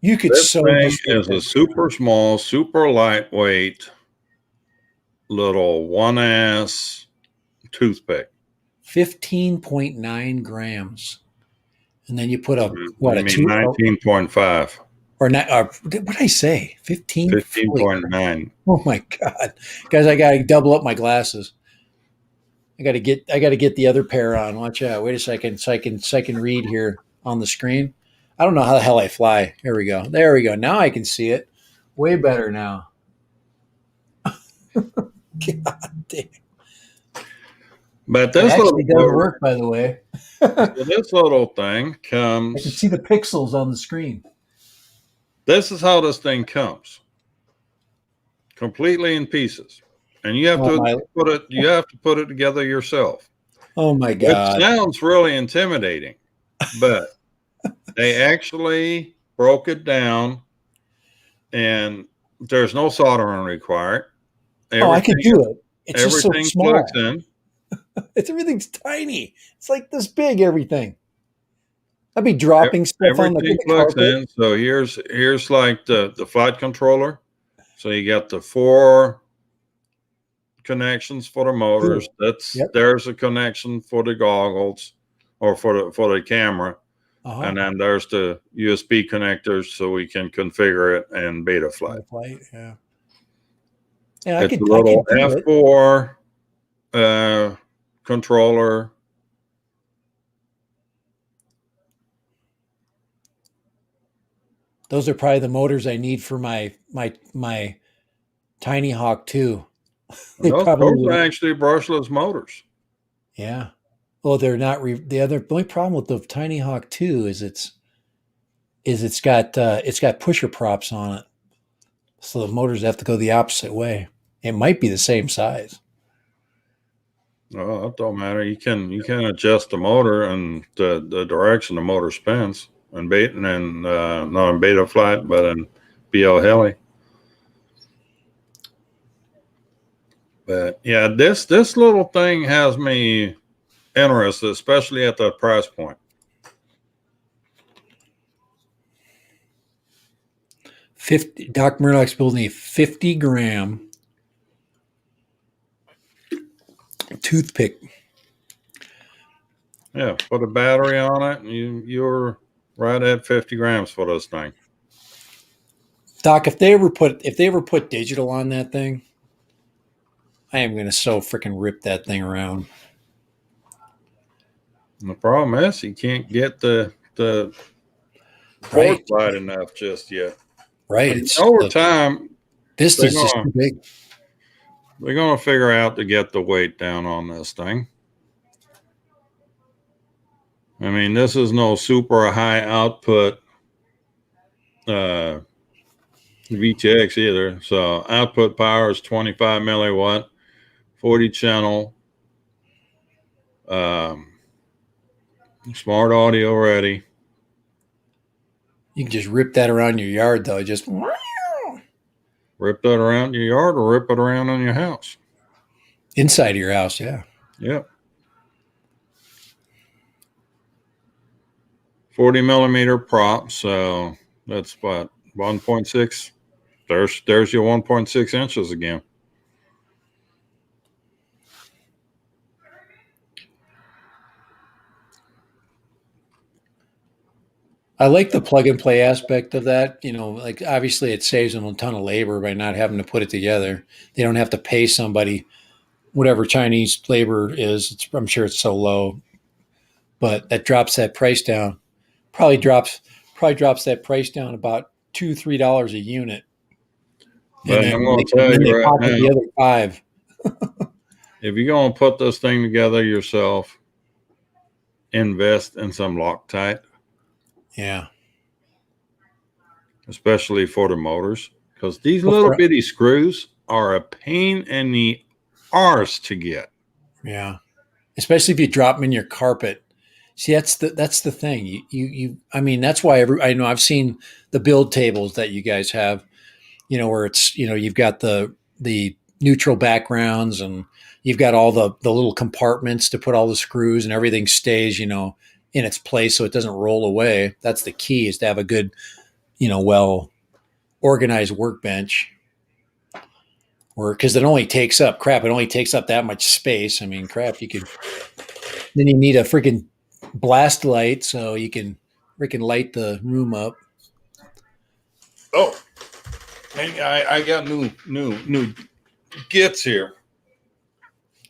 You could This so thing just rip is a that super small, super lightweight little one ass toothpick. 15.9 grams. And then you put I a mean two, 19.5. or not, what did I say? 15? Holy crap. 15.9. Oh my God. Guys, I got to double up my glasses. I got to get the other pair on. Watch out. Wait a second. So I can read here on the screen. I don't know how the hell I fly. Here we go. There we go. Now I can see it. Way better now. God damn. But It this actually does little, work, by the way. so I this little thing can comes. see the pixels on the screen. This is how this thing comes, completely in pieces, and you have Oh to my! put it. You have to put it together yourself. Oh my It God! sounds really intimidating, but they actually broke it down, and there's no soldering required. Oh, I could Everything do it. It's just so everything plugs small. in. Everything's tiny. It's like this big. Everything. I'd be dropping stuff on Everything the plugs carpet. in. So here's like the flight controller. So you got the four connections for the motors. Cool. That's Yep. there's a connection for the goggles or for the camera. Uh huh. And then there's the USB connectors so we can configure it in beta flight. Flight. Yeah. Yeah. I It's a could. I little could do it. F4 controller. Those are probably the motors I need for my Tiny Hawk too. They Those are probably. actually brushless motors. Yeah. Well, they're not. The only problem with the Tiny Hawk 2 is it's got pusher props on it, so the motors have to go the opposite way. It might be the same size. Oh, it don't matter. You can adjust the motor and the direction the motor spins and not in beta flight but in BL heli. But yeah, this little thing has me interested, especially at that price point. 50. Doc Murdoch's building a 50-gram toothpick. Yeah, put a battery on it, and you're right at 50 grams for this thing. Doc, if they ever put digital on that thing, I am gonna so freaking rip that thing around. And the problem is you can't get the port Right. wide enough just yet. Right. But It's over the time, This they're is just gonna too big. they're gonna figure out to get the weight down on this thing. I mean, this is no super high output VTX either. So output power is 25 milliwatt, 40 channel, um, smart audio ready. You can just rip that around your yard, though. Just Rip that around your yard or rip it around in your house. inside of your house, yeah. Yep. 40 millimeter prop. So that's what, 1.6. There's your 1.6 inches again. I like the plug and play aspect of that. Like obviously it saves them a ton of labor by not having to put it together. They don't have to pay somebody whatever Chinese labor is. I'm sure it's so low, but that drops that price down. Probably drops that price down about $2-3 a unit, and But then I'm going to tell then you they right pocket now, the other five. if you're going to put this thing together yourself, invest in some Loctite, Yeah. especially for the motors, because these Well, little bitty screws are a pain in the arse to get. yeah. Especially if you drop them in your carpet. See, that's the thing. I mean, that's why I know I've seen the build tables that you guys have, where it's, you've got the neutral backgrounds and you've got all the little compartments to put all the screws and everything stays, in its place so it doesn't roll away. That's the key, is to have a good, well organized workbench. Or because it only takes up that much space. I mean, crap, then you need a freaking blast light so you can freaking light the room up. Oh, hey, I got new gets here.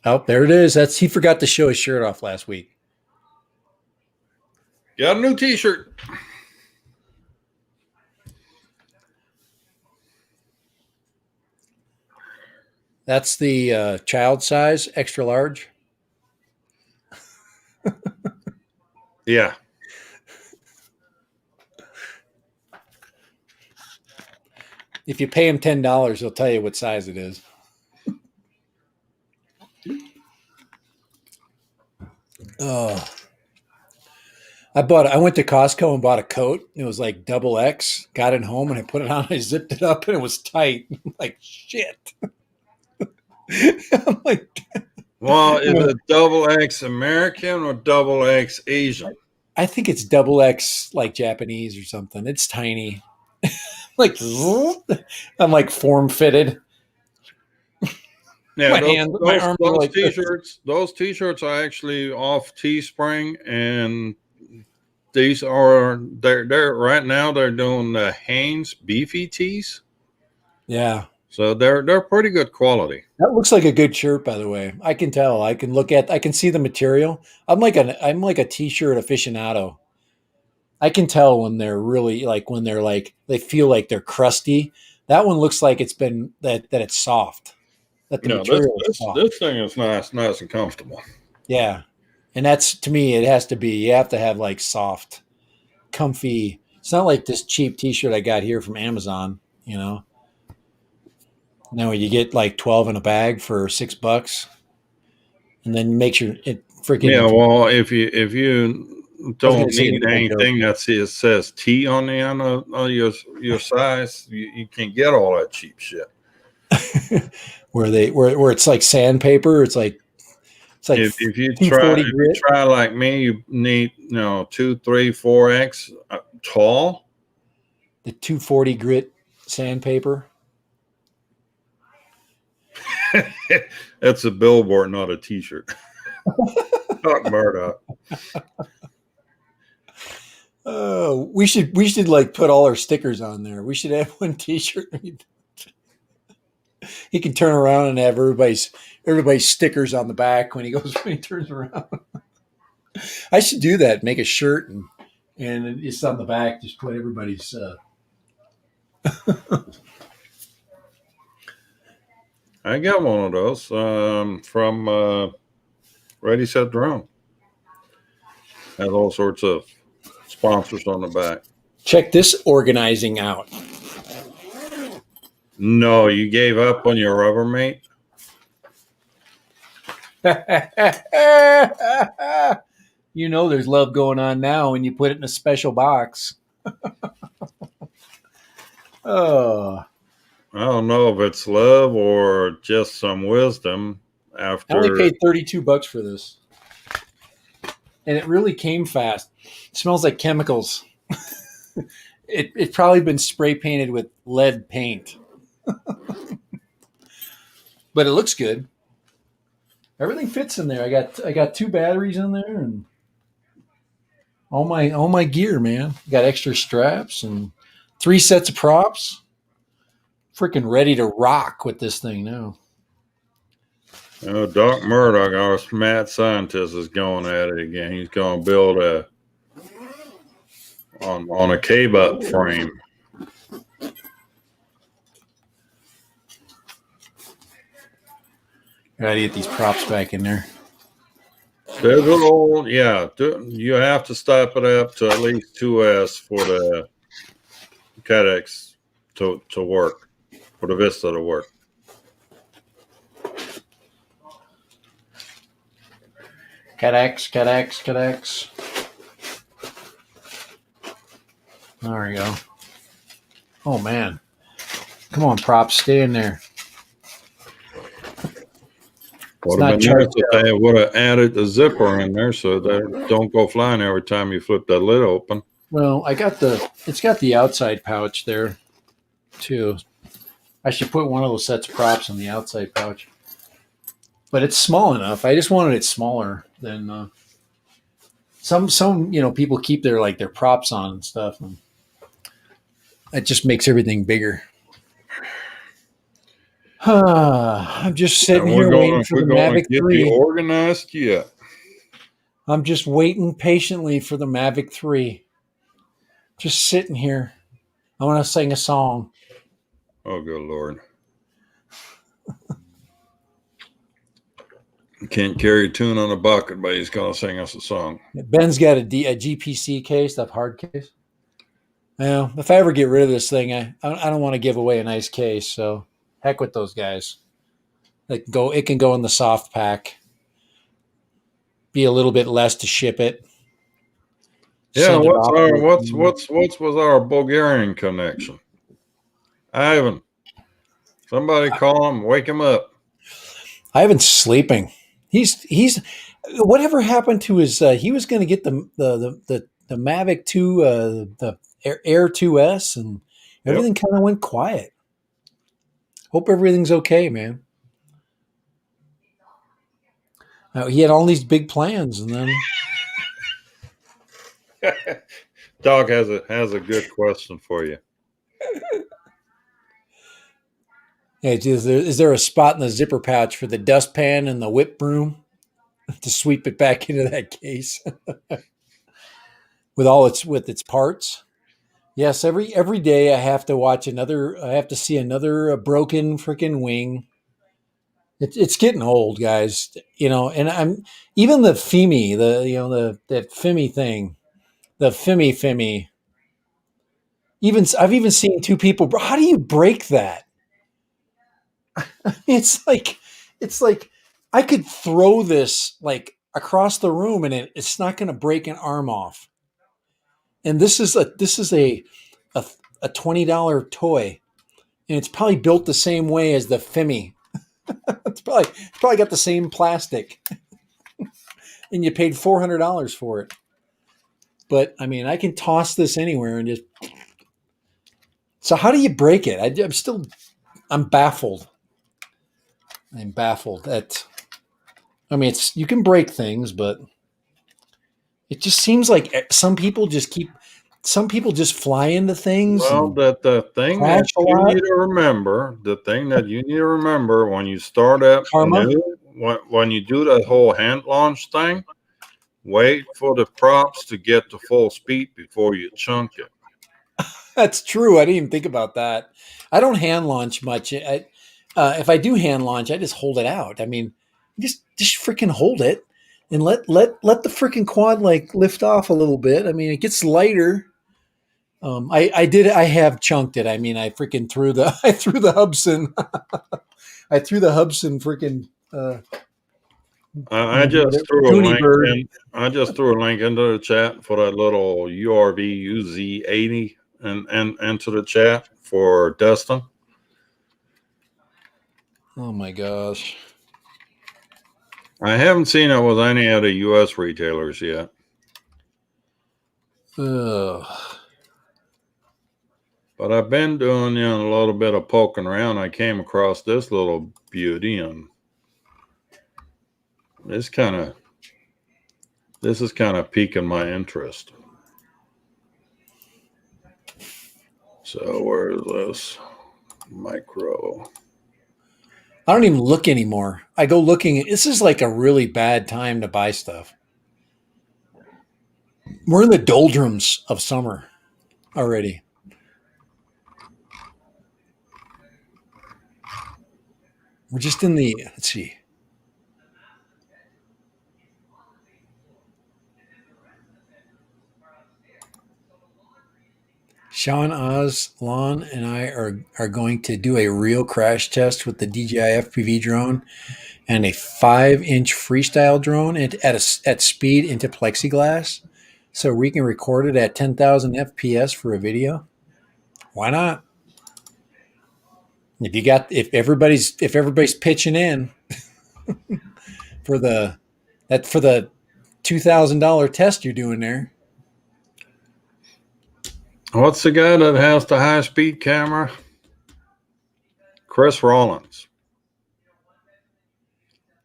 Oh, there it is. He forgot to show his shirt off last week. Got a new T-shirt. That's the child size, extra large. Yeah. If you pay him $10, he'll tell you what size it is. Oh, I went to Costco and bought a coat. It was like double X. Got it home and I put it on. I zipped it up and it was tight. I'm like, shit. I'm like, Well, is it double X American or double X Asian? I think it's double X like Japanese or something. It's tiny. Like I'm like form fitted. Yeah, My arms are like T-shirts. Those T-shirts are actually off Teespring, and they're right now they're doing the Hanes beefy tees. Yeah, So they're pretty good quality. that looks like a good shirt, by the way. I can tell. I can see the material. I'm like a t-shirt aficionado. I can tell when they're really like when they're like they feel like they're crusty. That one looks like it's been that it's soft. That the No, this material is this soft. this thing is nice and comfortable. Yeah. And that's to me, it has to be, you have to have like soft, comfy. It's not like this cheap t-shirt I got here from Amazon, you know. Now you get like 12 in a bag for $6 and then make sure it Yeah, freaking, well, if you I was going don't to say need an inside anything that says T on the end of your size, you can get all that cheap shit. joke. Where it's like sandpaper. It's like If you 240 grit. try like me, you need 2, 3, 4X tall. The 240 grit sandpaper. That's a billboard, not a T-shirt. Talk Murdoch. Oh, we should like put all our stickers on there. We should have one t-shirt. He can turn around and have everybody's stickers on the back when he turns around. I should do that. Make a shirt and it's on the back. Just put everybody's. I got one of those from Ready Set Drone. Has all sorts of sponsors on the back. Check this organizing out. No, you gave up on your Rubbermaid? There's love going on now when you put it in a special box. Oh, I don't know if it's love or just some wisdom I only after. paid $32 for this, and it really came fast. It smells like chemicals. It's probably been spray painted with lead paint, but it looks good. Everything fits in there. I got 2 batteries in there, and all my gear, man. Got extra straps and 3 sets of props. Freaking ready to rock with this thing now. Doc Murdoch, our mad scientist, is going at it again. He's going to build on a K-butt frame. Gotta get these props back in there. Schedule, yeah. You have to step it up to at least 2S for the Cadex to work, for the Vista to work. Cadex. There we go. Oh, man. Come on, props. Stay in there. Would have been nice if they would have added the zipper in there so that don't go flying every time you flip that lid open. Well, it's got the outside pouch there, too. I should put one of those sets of props in the outside pouch. But it's small enough. I just wanted it smaller than some people keep their props on and stuff, and it just makes everything bigger. I'm just sitting here waiting for the Mavic 3. Organized yet? I'm just waiting patiently for the Mavic 3. Just sitting here. I want to sing a song. Oh, good Lord. Can't carry a tune on a bucket, but he's going to sing us a song. Ben's got a GPC case, that hard case. Well, if I ever get rid of this thing, I don't want to give away a nice case, so heck with those guys. It can go in the soft pack. Be a little bit less to ship it. Yeah, what's with our Bulgarian connection? Ivan, somebody call him, wake him up. Ivan's sleeping. He's whatever happened to his he was going to get the Mavic 2 the Air 2S, and everything kind of went quiet. Hope everything's okay, man. He had all these big plans, and then Doc has a good question for you. Hey, is there a spot in the zipper pouch for the dustpan and the whip broom to sweep it back into that case with its parts? Yes, every day I have to see another broken freaking wing. It's getting old, guys. And I'm even the FIMI, that FIMI thing, the FIMI. I've even seen 2 people. How do you break that? It's like I could throw this across the room and it's not going to break an arm off. And this is a $20 toy, and it's probably built the same way as the FIMI. It's probably got the same plastic, and you paid $400 for it. But I mean, I can toss this anywhere and just. So how do you break it? I'm baffled. I'm baffled at. I mean, you can break things, but it just seems like some people just fly into things. Well, the thing that you need to remember when you start up when you do the whole hand launch thing, wait for the props to get to full speed before you chunk it. That's true. I didn't even think about that. I don't hand launch much. If I do hand launch, I just hold it out. I mean, just freaking hold it and let the freaking quad lift off a little bit. I mean, it gets lighter. I have chunked it. I mean, I freaking threw the Hubsan. I threw the Hubsan freaking. I just threw a link into the chat for that little URV UZ80 and into the chat for Dustin. Oh my gosh! I haven't seen it with any of the U.S. retailers yet. Ugh. But I've been doing a little bit of poking around. I came across this little beauty, and this is kind of piquing my interest. So where is this? Micro. I don't even look anymore. I go looking. This is like a really bad time to buy stuff. We're in the doldrums of summer already. We're just in the, let's see. Sean Oz, and I are going to do a real crash test with the DJI FPV drone and a 5-inch freestyle drone at speed into plexiglass, so we can record it at 10,000 FPS for a video. Why not? If everybody's pitching in for the $2,000 test you're doing there. What's the guy that has the high speed camera? Chris Rollins.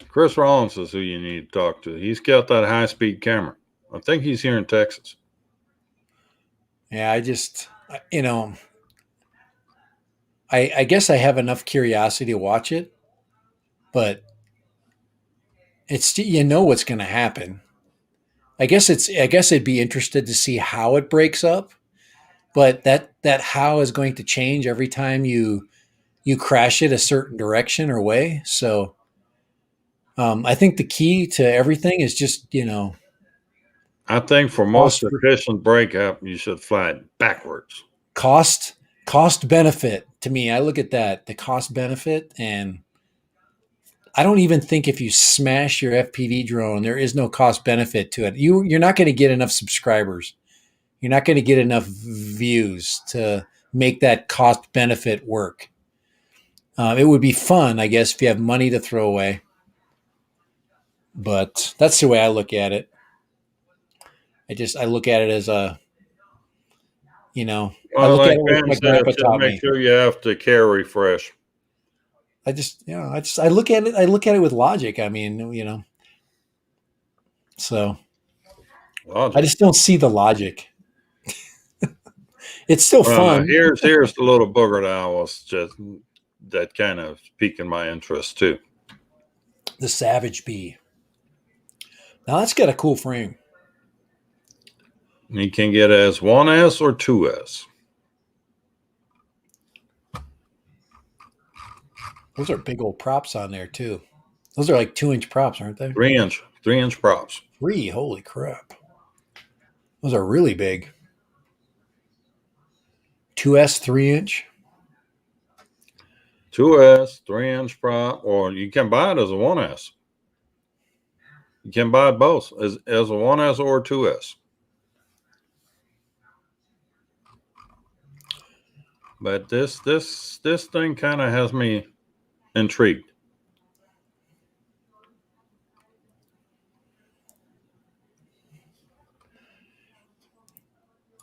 Chris Rollins is who you need to talk to. He's got that high speed camera. I think he's here in Texas. Yeah, I guess I have enough curiosity to watch it, but it's what's going to happen. I guess I'd be interested to see how it breaks up, but that how is going to change every time you crash it a certain direction or way. So I think the key to everything is just I think for most efficient breakup, you should fly it backwards. Cost benefit. To me, I look at that, the cost benefit, and I don't even think if you smash your FPV drone, there is no cost benefit to it. You're not going to get enough subscribers. You're not going to get enough views to make that cost benefit work. It would be fun, I guess, if you have money to throw away. But that's the way I look at it. I look at it as a, I look at it like my grandpa taught me. Make sure you have to carry fresh. I look at it with logic. I mean, so logic. I just don't see the logic. It's still fun. Here's the little booger that kind of piquing my interest too. The Savage Bee. Now that's got a cool frame. You can get it as 1S or 2S. Those are big old props on there too. Those are like 2-inch props, aren't they? 3-inch props. 3, holy crap. Those are really big. 2S 3-inch. 2S 3-inch prop, or you can buy it as a 1S. You can buy it both as a 1S or 2S. But this thing kind of has me intrigued.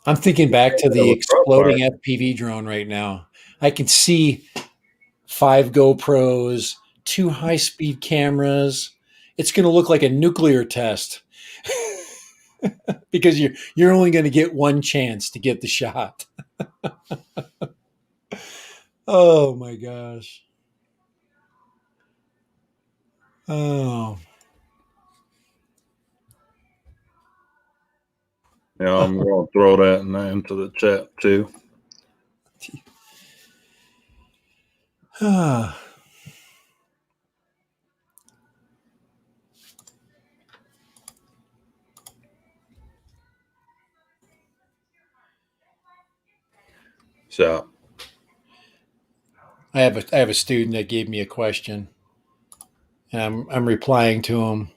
I'm thinking back to the exploding FPV drone right now. I can see 5 GoPros, 2 high-speed cameras. It's going to look like a nuclear test because you're only going to get one chance to get the shot. Oh my gosh. Oh. Yeah, I'm going to throw that into the chat too. So I have a student that gave me a question, and I'm replying to him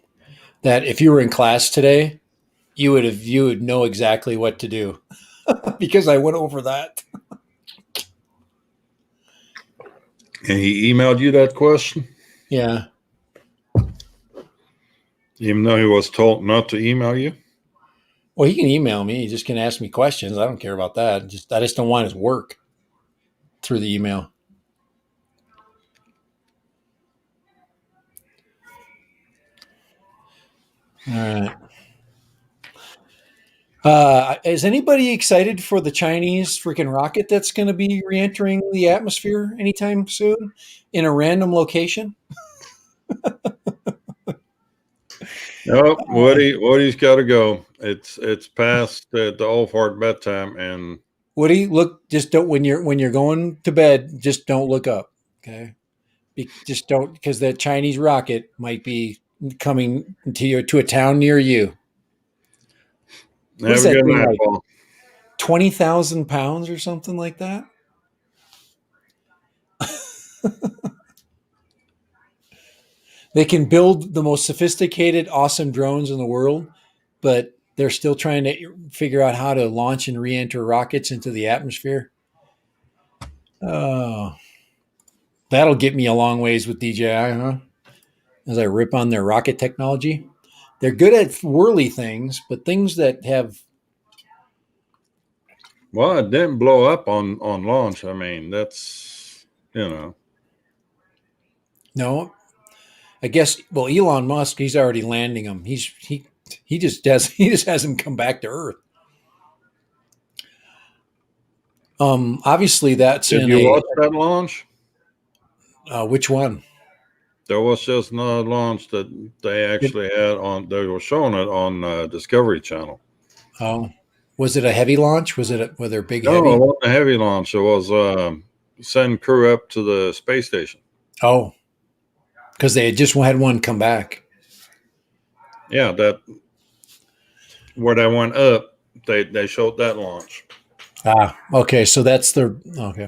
that if you were in class today, you would know exactly what to do because I went over that. And he emailed you that question? Yeah. Even though he was told not to email you? Well, he can email me. He just can ask me questions. I don't care about that. I just don't want his work through the email. All right. Is anybody excited for the Chinese freaking rocket that's going to be re-entering the atmosphere anytime soon in a random location? Nope, Woody's got to go. It's past the old fart bedtime, and Woody, look, just don't when you're going to bed, just don't look up. Okay, just don't, because that Chinese rocket might be coming to a town near you. What is have a that good thing night, like? Paul. 20,000 pounds or something like that? They can build the most sophisticated, awesome drones in the world, but they're still trying to figure out how to launch and re-enter rockets into the atmosphere. Oh, that'll get me a long ways with DJI, huh? As I rip on their rocket technology. They're good at whirly things, but things that have Well, it didn't blow up on launch. I mean, that's no. I guess, well, Elon Musk, he's already landing them. He just does he just has them come back to Earth. Obviously that's Did in you a watch that launch? which one? There was just another launch that they actually had on. They were showing it on Discovery Channel. Oh, was it a heavy launch? Were there big No, it heavy? wasn't a heavy launch. It was send crew up to the space station. Oh, because they had just had one come back. Yeah, that where they went up. They showed that launch. Ah, okay. So that's the okay.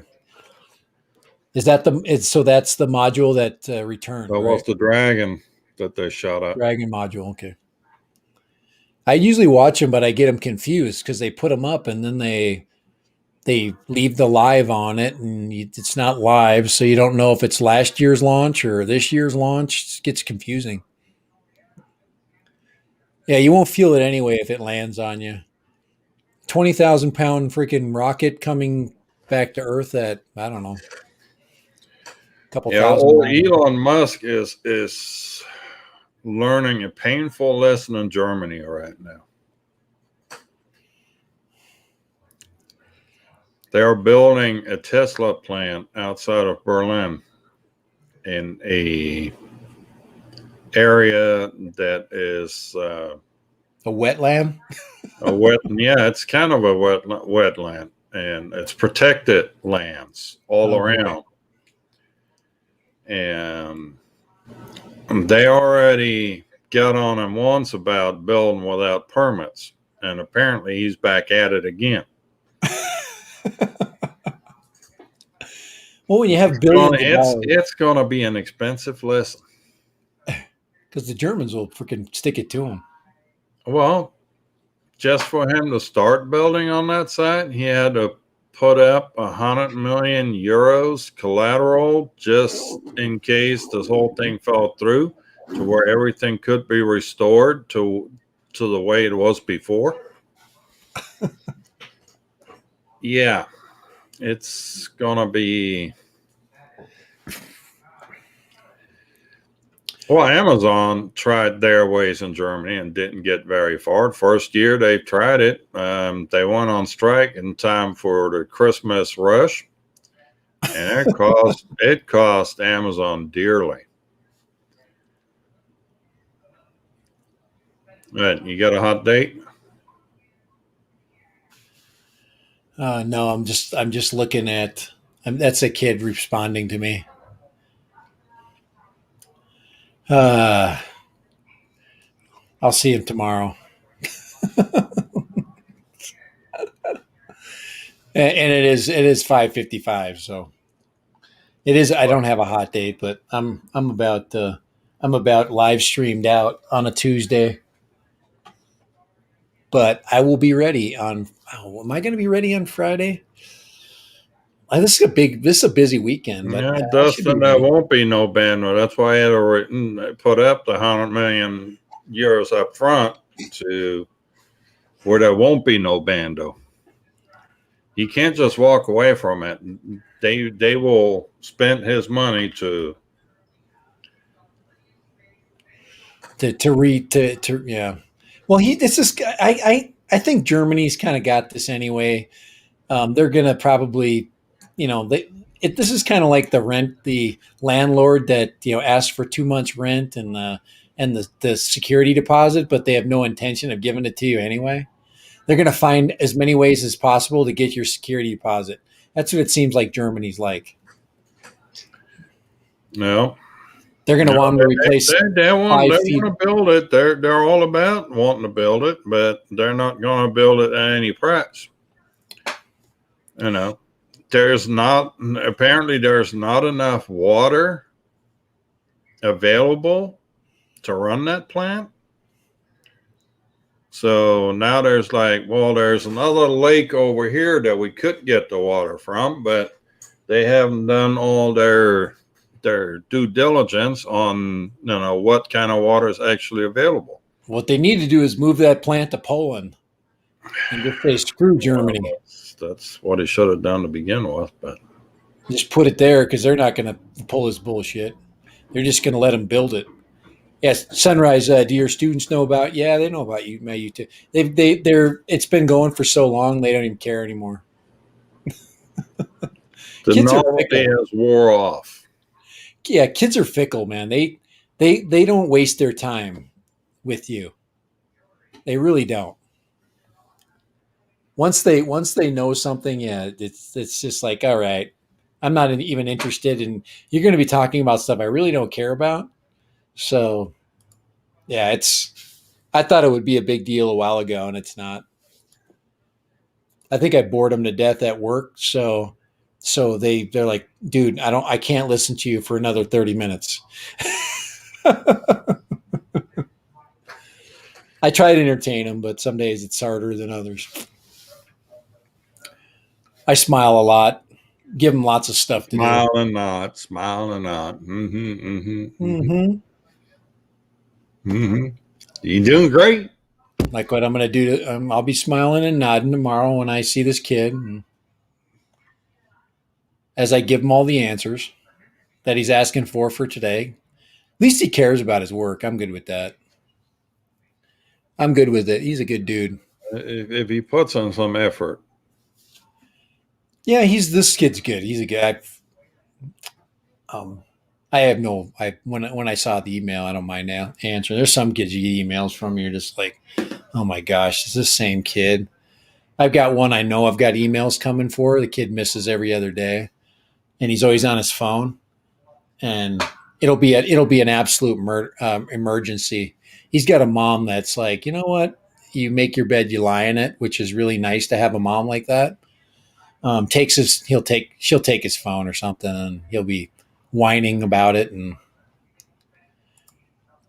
Is that the it's so that's the module that returned, That was right? the Dragon that they shot at. Dragon module. Okay. I usually watch them, but I get them confused because they put them up and then they leave the live on it, and it's not live, so you don't know if it's last year's launch or this year's launch. It gets confusing. Yeah, you won't feel it anyway if it lands on you. 20,000 pound freaking rocket coming back to Earth at I don't know, a couple Yeah, thousand old miles. Elon Musk is learning a painful lesson in Germany right now. They are building a Tesla plant outside of Berlin in a area that is A wetland. a wet. Yeah, it's kind of a wetland, and it's protected lands all Oh boy. around. And they already got on him once about building without permits, and apparently he's back at it again. Well, when you have billions of dollars, It's going to be an expensive lesson. because the Germans will freaking stick it to them. Well, just for him to start building on that site, he had to put up 100 million euros collateral just in case this whole thing fell through, to where everything could be restored to the way it was before. Yeah, it's gonna be. Well, Amazon tried their ways in Germany and didn't get very far. First year they tried it, they went on strike in time for the Christmas rush, and it cost Amazon dearly. But you got a hot date? No, I'm just looking at. That's a kid responding to me. Uh, I'll see him tomorrow. And it is 5:55, so it is. I don't have a hot date, but I'm about live streamed out on a Tuesday. But I will be ready on. Oh, am I going to be ready on Friday? This is a busy weekend, but Yeah, I should be Dustin, there ready. won't be no bandwidth. That's why I had to put up the 100 million euros up front to where there won't be no bando. He can't just walk away from it. They will spend his money to. To yeah. Well, this is I think Germany's kind of got this anyway. They're gonna probably, this is kind of like the landlord that asks for 2 months rent and the security deposit, but they have no intention of giving it to you anyway. They're gonna find as many ways as possible to get your security deposit. That's what it seems like Germany's like. No. They're gonna want to replace They want 5 feet. to build it. They're all about wanting to build it, but they're not going to build it at any price. There's not enough water available to run that plant. So now there's there's another lake over here that we could get the water from, but they haven't done all their due diligence on what kind of water is actually available. What they need to do is move that plant to Poland and just say screw Germany. That's what he should have done to begin with, but just put it there because they're not going to pull his bullshit. They're just going to let him build it. Yes, Sunrise. Do your students know about? Yeah, they know about you. You too. It's been going for so long they don't even care anymore. The novelty has wore off. Yeah, kids are fickle, man. They don't waste their time with you. They really don't. Once they know something, yeah, it's just like, all right, I'm not even interested in. You're going to be talking about stuff I really don't care about. So, yeah, I thought it would be a big deal a while ago, and it's not. I think I bored them to death at work, so they're like, dude, I can't listen to you for another 30 minutes. I try to entertain them, but some days it's harder than others. I smile a lot, give them lots of stuff to smile and nod. You're doing great. Like what I'm going to do. I'll be smiling and nodding tomorrow when I see this kid, as I give him all the answers that he's asking for today. At least he cares about his work. I'm good with that. I'm good with it. He's a good dude. If he puts in some effort. Yeah, this kid's good. He's a guy. When I saw the email, I don't mind now answering. There's some kids you get emails from, you're just like, oh my gosh, it's the same kid. I've got one I know I've got emails coming for. The kid misses every other day, and he's always on his phone. And it'll be an absolute emergency. He's got a mom that's like, you know what? You make your bed, you lie in it, which is really nice to have a mom like that. She'll take his phone or something, and he'll be whining about it. And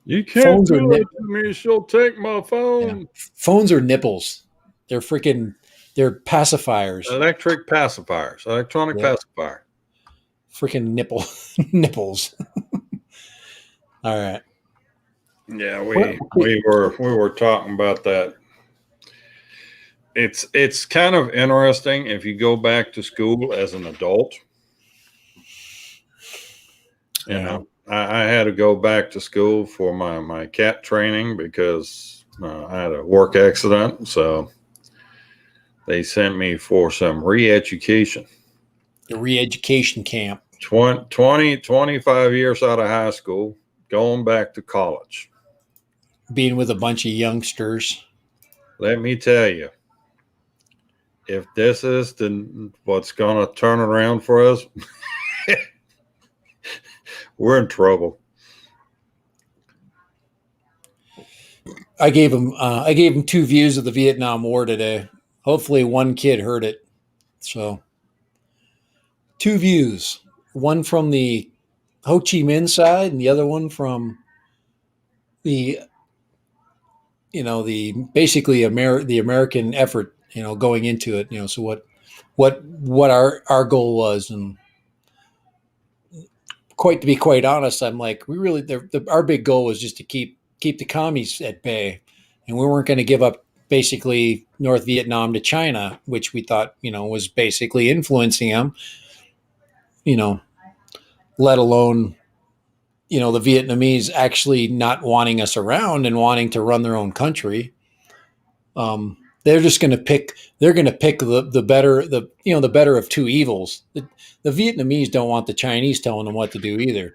you can't do it to me. She'll take my phone. Yeah. Phones are nipples. They're pacifiers. Electronic pacifier. Freaking nipples. All right. Yeah, we were talking about that. It's kind of interesting if you go back to school as an adult. I had to go back to school for my cat training because I had a work accident. So they sent me for some re-education. The re-education camp. 25 years out of high school, going back to college. Being with a bunch of youngsters. Let me tell you, if this is what's going to turn around for us, we're in trouble. I gave him 2 views of the Vietnam War today. Hopefully one kid heard it. So 2 views, one from the Ho Chi Minh side and the other one from the basically the American effort, going into it, so what our goal was. And to be quite honest, I'm like, we really, our big goal was just to keep the commies at bay, and we weren't going to give up basically North Vietnam to China, which we thought, was basically influencing them, let alone, the Vietnamese actually not wanting us around and wanting to run their own country. They're just going to pick. They're going to pick the better the better of two evils. The Vietnamese don't want the Chinese telling them what to do either.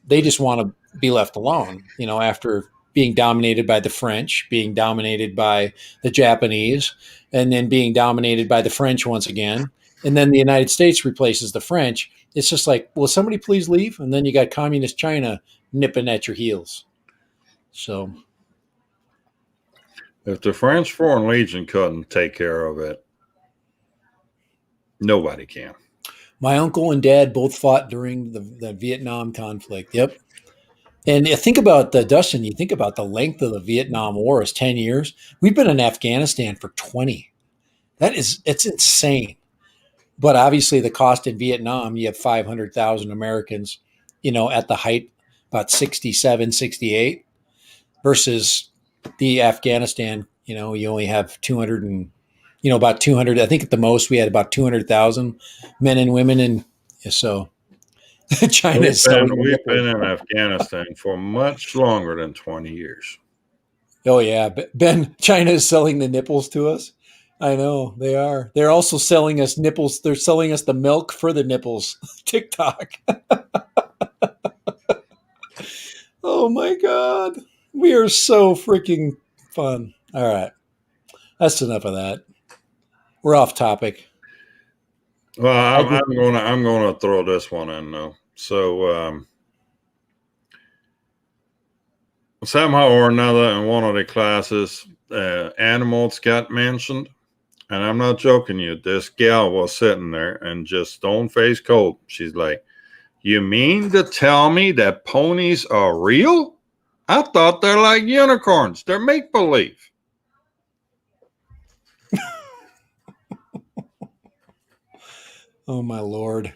They just want to be left alone. After being dominated by the French, being dominated by the Japanese, and then being dominated by the French once again, and then the United States replaces the French. It's just like, will somebody please leave? And then you got communist China nipping at your heels. So if the French Foreign Legion couldn't take care of it, nobody can. my uncle and dad both fought during the Vietnam conflict. Yep. And you think about Dustin, you think about the length of the Vietnam War is 10 years. We've been in Afghanistan for 20. It's insane. But obviously the cost in Vietnam, you have 500,000 Americans, at the height, about 67, 68, versus the Afghanistan, you only have 200 and, about 200. I think at the most we had about 200,000 men and women. And so China is We've been in Afghanistan for much longer than 20 years. Oh, yeah. Ben, China is selling the nipples to us. I know they are. They're also selling us nipples. They're selling us the milk for the nipples. TikTok. Oh, my God. We are so freaking fun. All right. That's enough of that. We're off topic. Well, I'm gonna throw this one in though. So somehow or another in one of the classes, animals got mentioned, and I'm not joking you. This gal was sitting there and just stone face cold. She's like, "You mean to tell me that ponies are real? I thought they're like unicorns. They're make believe." Oh, my Lord.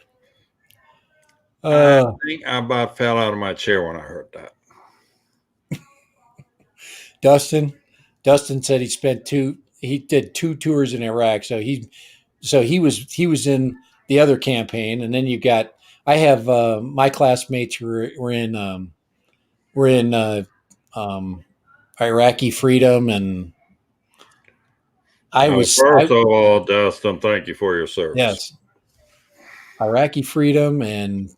I think I about fell out of my chair when I heard that. Dustin said he did 2 tours in Iraq. So he was in the other campaign. And then I have my classmates were in Iraqi freedom, and First of all, Dustin, thank you for your service. Yes. Iraqi freedom and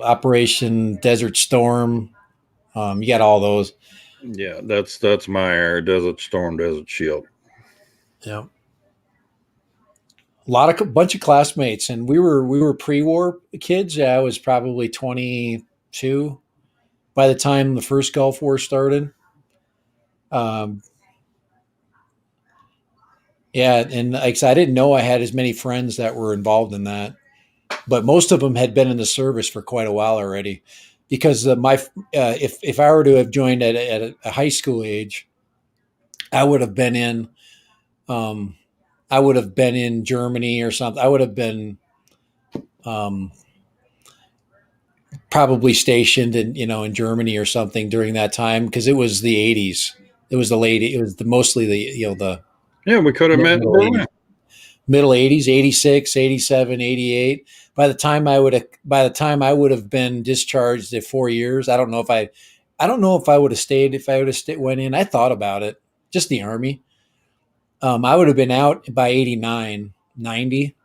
Operation Desert Storm. You got all those. Yeah, that's my area. Desert Storm, Desert Shield. Yeah. Bunch of classmates, and we were pre-war kids. Yeah, I was probably 22 by the time the first Gulf War started. Yeah, and like I said, I didn't know I had as many friends that were involved in that, but most of them had been in the service for quite a while already. Because if I were to have joined at a high school age, I would have been in Germany or something. I would have been probably stationed in Germany or something during that time, because it was the 80s. It was mostly the we could have met middle 80s, 86, 87, 88. By the time I would have been discharged at 4 years, I don't know if I would have stayed, went in. I thought about it, just the Army. I would have been out by 89, 90,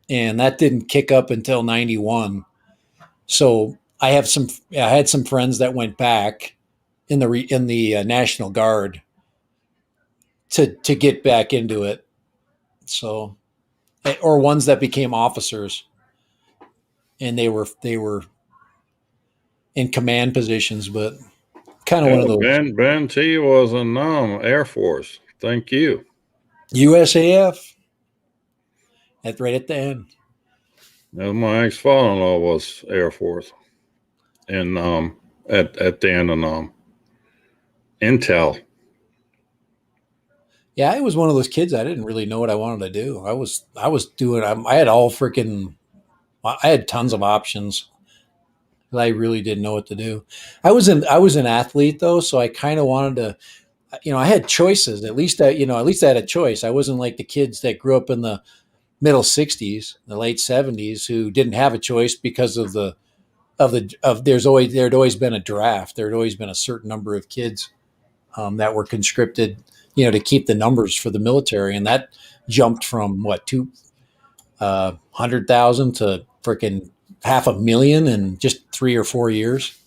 and that didn't kick up until 91. So I had some friends that went back in the National Guard to get back into it. So, or ones that became officers, and they were in command positions, but kind of one of those. Ben T was in Air Force. Thank you. USAF. Right at the end. My ex-father-in-law was Air Force, and at the end of Intel. Yeah, I was one of those kids. I didn't really know what I wanted to do. I had I had tons of options. I really didn't know what to do. I was an athlete though, so I kind of wanted to. I had choices. At least I had a choice. I wasn't like the kids that grew up in the middle 60s, the late 70s, who didn't have a choice because of there'd always been a draft. There'd always been a certain number of kids that were conscripted, to keep the numbers for the military. And that jumped from what, 200,000 to freaking 500,000 in just 3 or 4 years.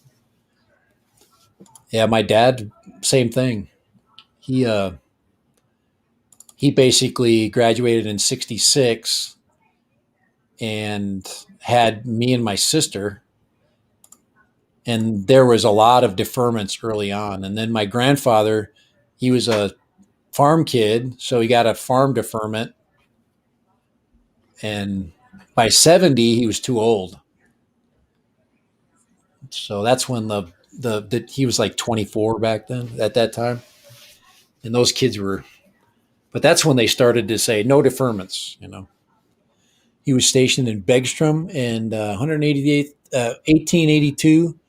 Yeah. My dad, same thing. He basically graduated in 66 and had me and my sister. And there was a lot of deferments early on. And then my grandfather, he was a farm kid, so he got a farm deferment. And by 70, he was too old. So that's when he was like 24 back then at that time. And those kids were, but that's when they started to say no deferments, He was stationed in Begstrom and 188th, 1882,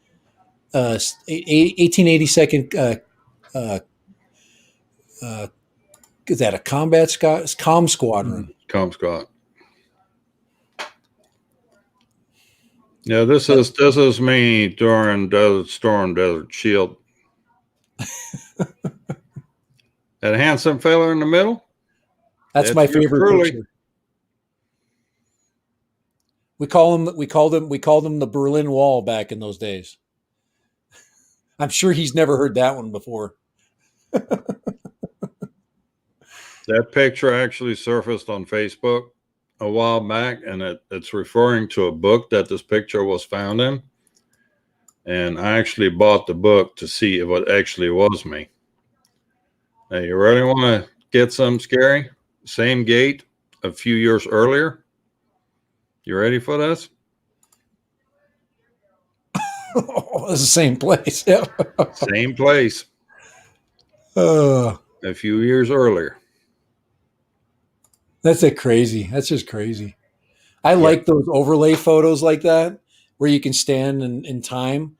1882nd, is that a combat comm squadron? Com Scott. Yeah, this is me during Desert Storm, Desert Shield. That handsome fella in the middle. That's my favorite picture. We called him the Berlin Wall back in those days. I'm sure he's never heard that one before. That picture actually surfaced on Facebook a while back, and it's referring to a book that this picture was found in. And I actually bought the book to see if it actually was me. Now, you really want to get some scary? Same gate a few years earlier. You ready for this? Oh, it's the same place. Yeah. Same place. A few years earlier. That's crazy. That's just crazy. I like those overlay photos like that where you can stand in time.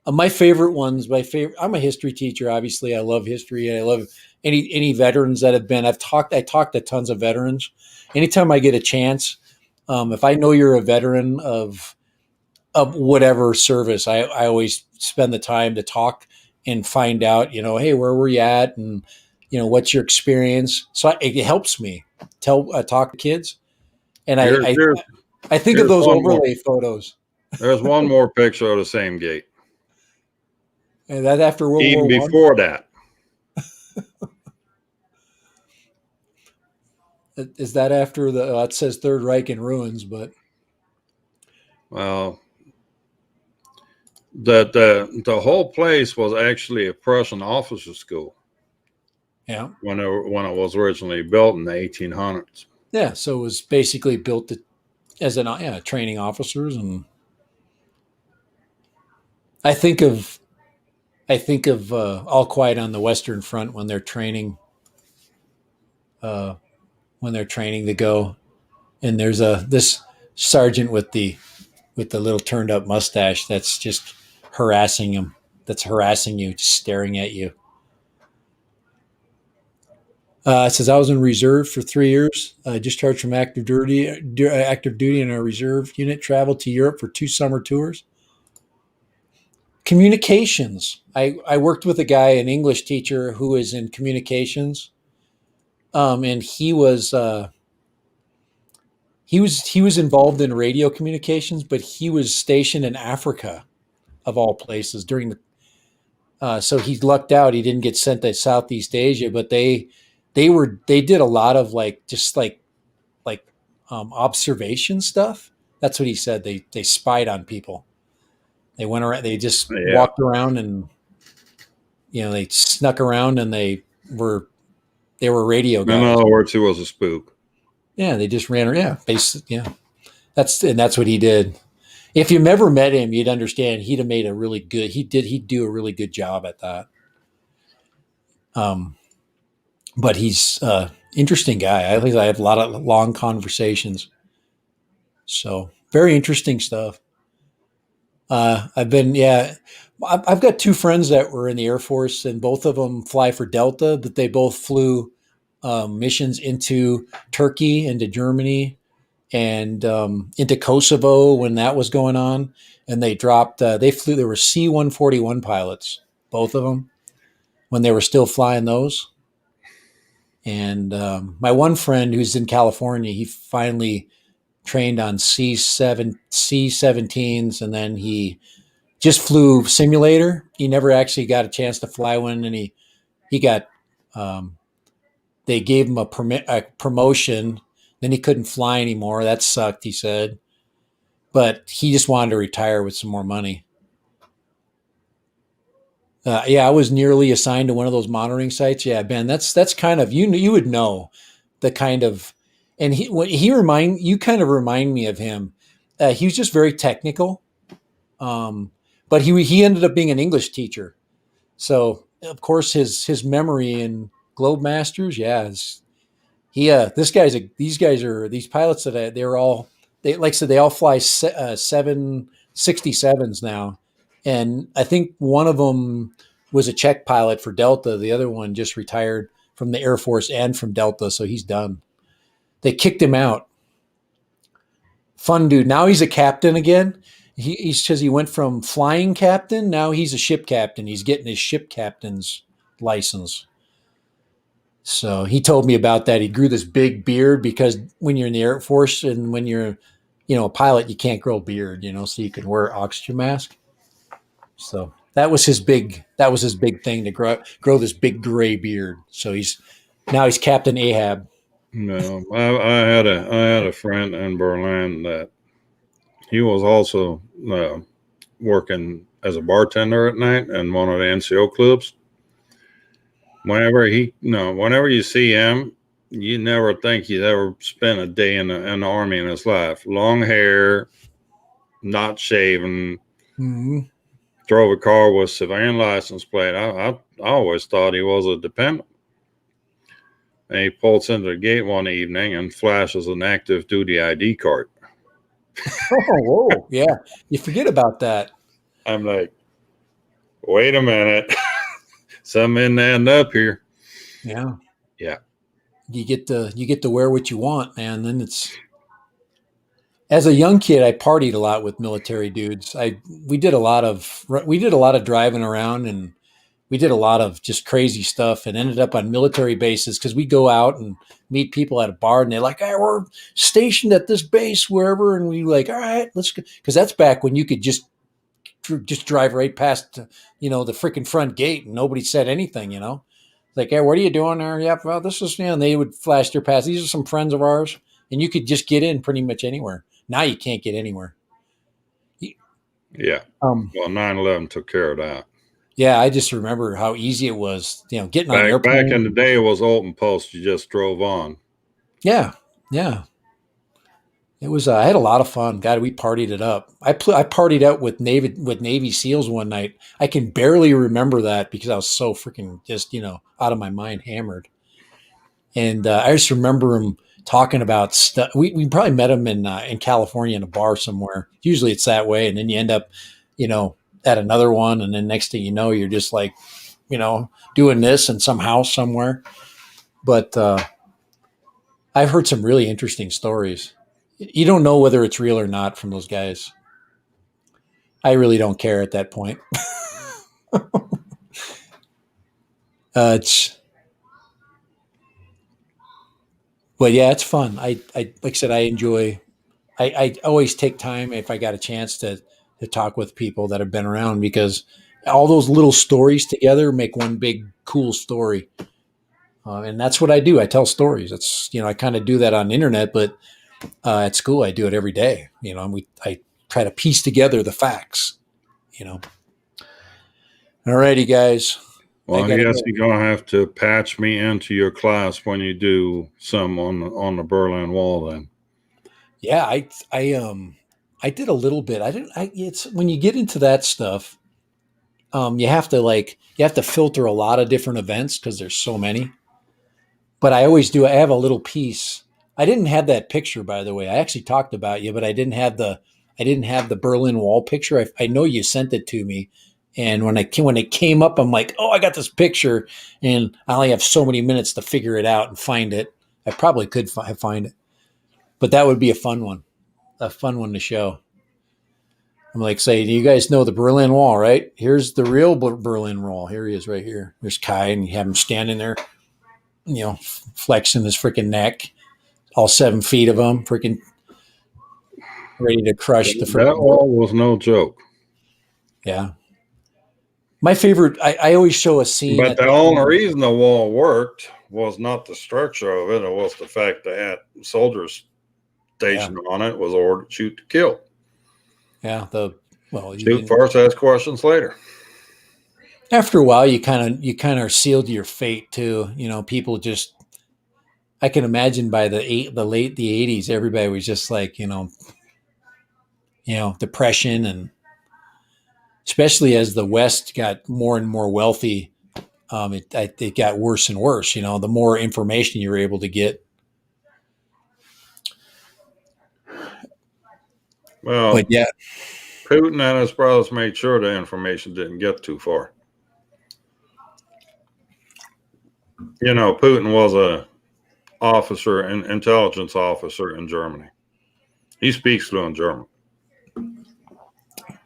My favorite ones, I'm a history teacher. Obviously, I love history. And I love any veterans that have been. I talked to tons of veterans. Anytime I get a chance, if I know you're a veteran of whatever service, I always spend the time to talk and find out, hey, where were you at? And, what's your experience? So it helps me talk to kids. And I think of those overlay photos. There's one more picture of the same gate. And that after World War I? Even before that. Is that after it says Third Reich in ruins, but. Well, the whole place was actually a Prussian officer school. Yeah. When it was originally built in the 1800s. Yeah, so it was basically built as training officers, and I think of All Quiet on the Western Front when they're training. When they're training to go, and there's this sergeant with the little turned up mustache that's just harassing him. That's harassing you, just staring at you. It says I was in reserve for 3 years. Discharged from active duty in a reserve unit. Traveled to Europe for 2 summer tours. Communications. I worked with a guy, an English teacher, who is in communications, and he was involved in radio communications, but he was stationed in Africa, of all places, during the. So he lucked out; he didn't get sent to Southeast Asia, but they did a lot of observation stuff. That's what he said. They spied on people. They went around. They just walked around, and they snuck around, and they were radio guys. In other words, he was a spook. Yeah, they just ran. Yeah, that's what he did. If you ever met him, you'd understand he'd have made a really good. He'd do a really good job at that. But he's interesting guy. I think I have a lot of long conversations. So very interesting stuff. I've got 2 friends that were in the Air Force, and both of them fly for Delta, but they both flew missions into Turkey, into Germany, and into Kosovo when that was going on. And they dropped, they were C-141 pilots, both of them, when they were still flying those. And my one friend who's in California, he finally trained on C-17s, and then he just flew simulator. He never actually got a chance to fly one, and he got they gave him a promotion. Then he couldn't fly anymore. That sucked, he said. But he just wanted to retire with some more money. Yeah, I was nearly assigned to one of those monitoring sites. Yeah, Ben, that's kind of you would know the kind of, and you kind of remind me of him. He was just very technical, but he ended up being an English teacher. So of course his memory in Globe Masters, yeah, these pilots they're all they like I said they all fly 767s now, and I think one of them was a Czech pilot for Delta. The other one just retired from the Air Force and from Delta, so he's done. They kicked him out. Fun dude. Now he's a captain again. He says he went from flying captain. Now he's a ship captain. He's getting his ship captain's license. So he told me about that. He grew this big beard because when you're in the Air Force and when you're, a pilot, you can't grow a beard, so you can wear oxygen mask. So that was his big thing to grow this big gray beard. So he's Captain Ahab. No, I had a friend in Berlin that he was also working as a bartender at night in one of the NCO clubs. Whenever you see him, you never think he's ever spent a day in the army in his life. Long hair, not shaven, drove a car with civilian license plate. I always thought he was a dependent. And he pulls into the gate one evening and flashes an active duty ID card. Oh, whoa. Yeah. You forget about that. I'm like, wait a minute. Something isn't adding up here. Yeah. Yeah. You get to wear what you want, man. Then as a young kid, I partied a lot with military dudes. We did a lot of driving around, and we did a lot of just crazy stuff, and ended up on military bases because we go out and meet people at a bar, and they're like, "Hey, we're stationed at this base wherever," and we like, "All right, let's go," because that's back when you could just drive right past, the freaking front gate, and nobody said anything, Like, hey, what are you doing there? Yeah, well, this is, and they would flash their pass. These are some friends of ours, and you could just get in pretty much anywhere. Now you can't get anywhere. Yeah. Well, 9/11 took care of that. Yeah, I just remember how easy it was, getting on an airplane. Back in the day, it was Alton Post. You just drove on. Yeah, yeah. It was. I had a lot of fun. God, we partied it up. I partied out with Navy SEALs one night. I can barely remember that because I was so freaking just out of my mind, hammered. And I just remember him talking about stuff. We probably met him in California in a bar somewhere. Usually it's that way, and then you end up, at another one, and then next thing you know, you're just like, doing this in some house somewhere. But I've heard some really interesting stories. You don't know whether it's real or not from those guys. I really don't care at that point. But yeah, it's fun. I like I said, I enjoy. I always take time if I got a chance to talk with people that have been around, because all those little stories together make one big cool story. And that's what I do. I tell stories. It's I kind of do that on the internet, but at school I do it every day. And I try to piece together the facts. All righty, guys. Well, I guess you're gonna have to patch me into your class when you do some on the Berlin Wall. Then. Yeah, I did a little bit. It's when you get into that stuff, you have to filter a lot of different events because there's so many. But I always do. I have a little piece. I didn't have that picture, by the way. I actually talked about you, but I didn't have the Berlin Wall picture. I know you sent it to me, and when it came up, I'm like, oh, I got this picture, and I only have so many minutes to figure it out and find it. I probably could find it, but that would be a fun one to show. I'm like, say, do you guys know the Berlin Wall, right? Here's the real Berlin Wall. Here he is right here. There's Kai, and you have him standing there. flexing his freaking neck, all 7 feet of them, freaking ready to crush the That freaking. wall was no joke. Yeah. My favorite, I always show a scene. But the only reason the wall worked was not the structure of it. It was the fact that soldiers stationed on it was ordered to shoot to kill. Yeah. Shoot first, ask questions later. After a while, you kind of are sealed to your fate too. People just, I can imagine by the late 80s, everybody was just like, depression, and especially as the West got more and more wealthy, it got worse and worse. The more information you were able to get. Well, but yeah, Putin and his brothers made sure the information didn't get too far. Putin was a an intelligence officer in Germany. He speaks fluent German.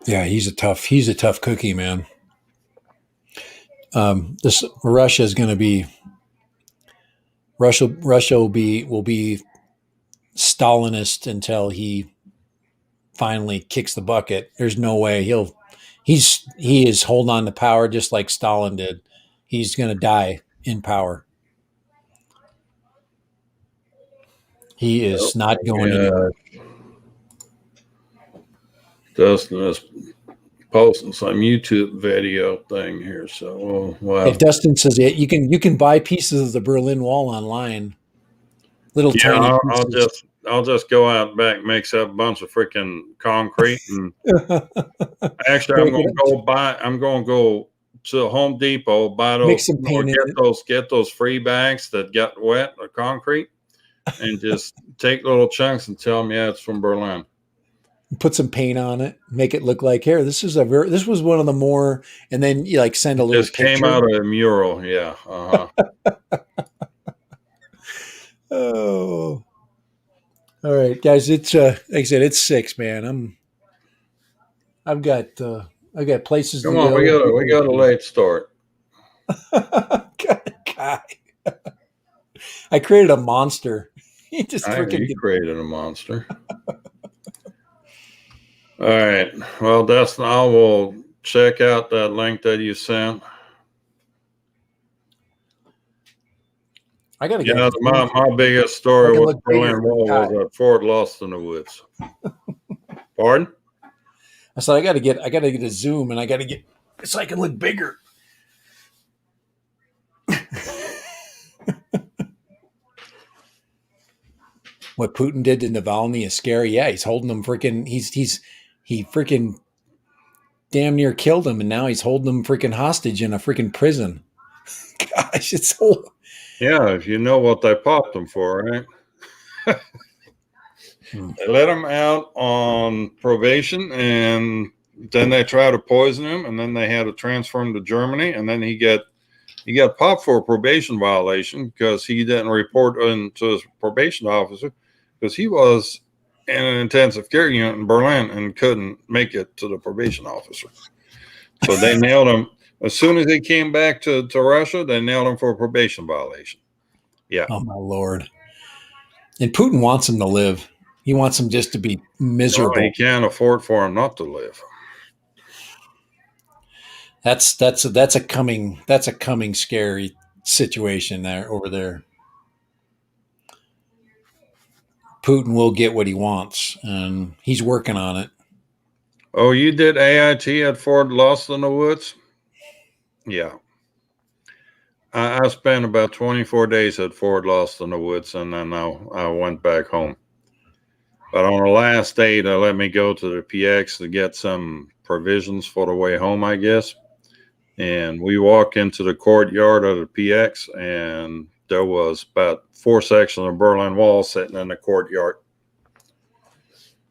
Yeah, he's a tough cookie, man. This Russia is going to be Russia will be Stalinist until he finally kicks the bucket. There's no way he is holding on to power just like Stalin did. He's going to die in power. He is not going anywhere. Dustin is posting some YouTube video thing here, so Dustin says you can buy pieces of the Berlin Wall online. Tiny pieces. I'll just go out back, mix up a bunch of freaking concrete, and actually I'm going to go to Home Depot, buy those, get those free bags that get wet or concrete, and just take little chunks and tell them, yeah, it's from Berlin. Put some paint on it, make it look like here. This was one of the more, and then you send a little. Just picture. Came out of a mural, yeah. Oh, all right, guys. It's like I said, it's 6, man. I've got places. Come on, we got a late start. Guy. I created a monster. He just created a monster. All right. Well, Dustin, I will check out that link that you sent. I got to get. My biggest story with Berlin Wall was at Fort Lost in the Woods. Pardon? I said I got to get a zoom, and I got to get so I can look bigger. What Putin did to Navalny is scary. Yeah, he's holding him freaking. He freaking damn near killed him, and now he's holding him freaking hostage in a freaking prison. Gosh, it's so. Yeah, if you know what they popped him for, right? They let him out on probation, and then they tried to poison him, and then they had to transfer him to Germany, and then he got popped for a probation violation because he didn't report to his probation officer because he was in an intensive care unit in Berlin and couldn't make it to the probation officer. So they nailed him. As soon as he came back to Russia, they nailed him for a probation violation. Yeah. Oh, my Lord. And Putin wants him to live. He wants him just to be miserable. He can't afford for him not to live. That's a coming scary situation over there. Putin will get what he wants, and he's working on it. Oh, you did AIT at Fort Lost in the Woods? Yeah. I spent about 24 days at Fort Lost in the Woods, and then I went back home. But on the last day, they let me go to the PX to get some provisions for the way home, I guess. And we walk into the courtyard of the PX, and there was about 4 sections of Berlin Wall sitting in the courtyard.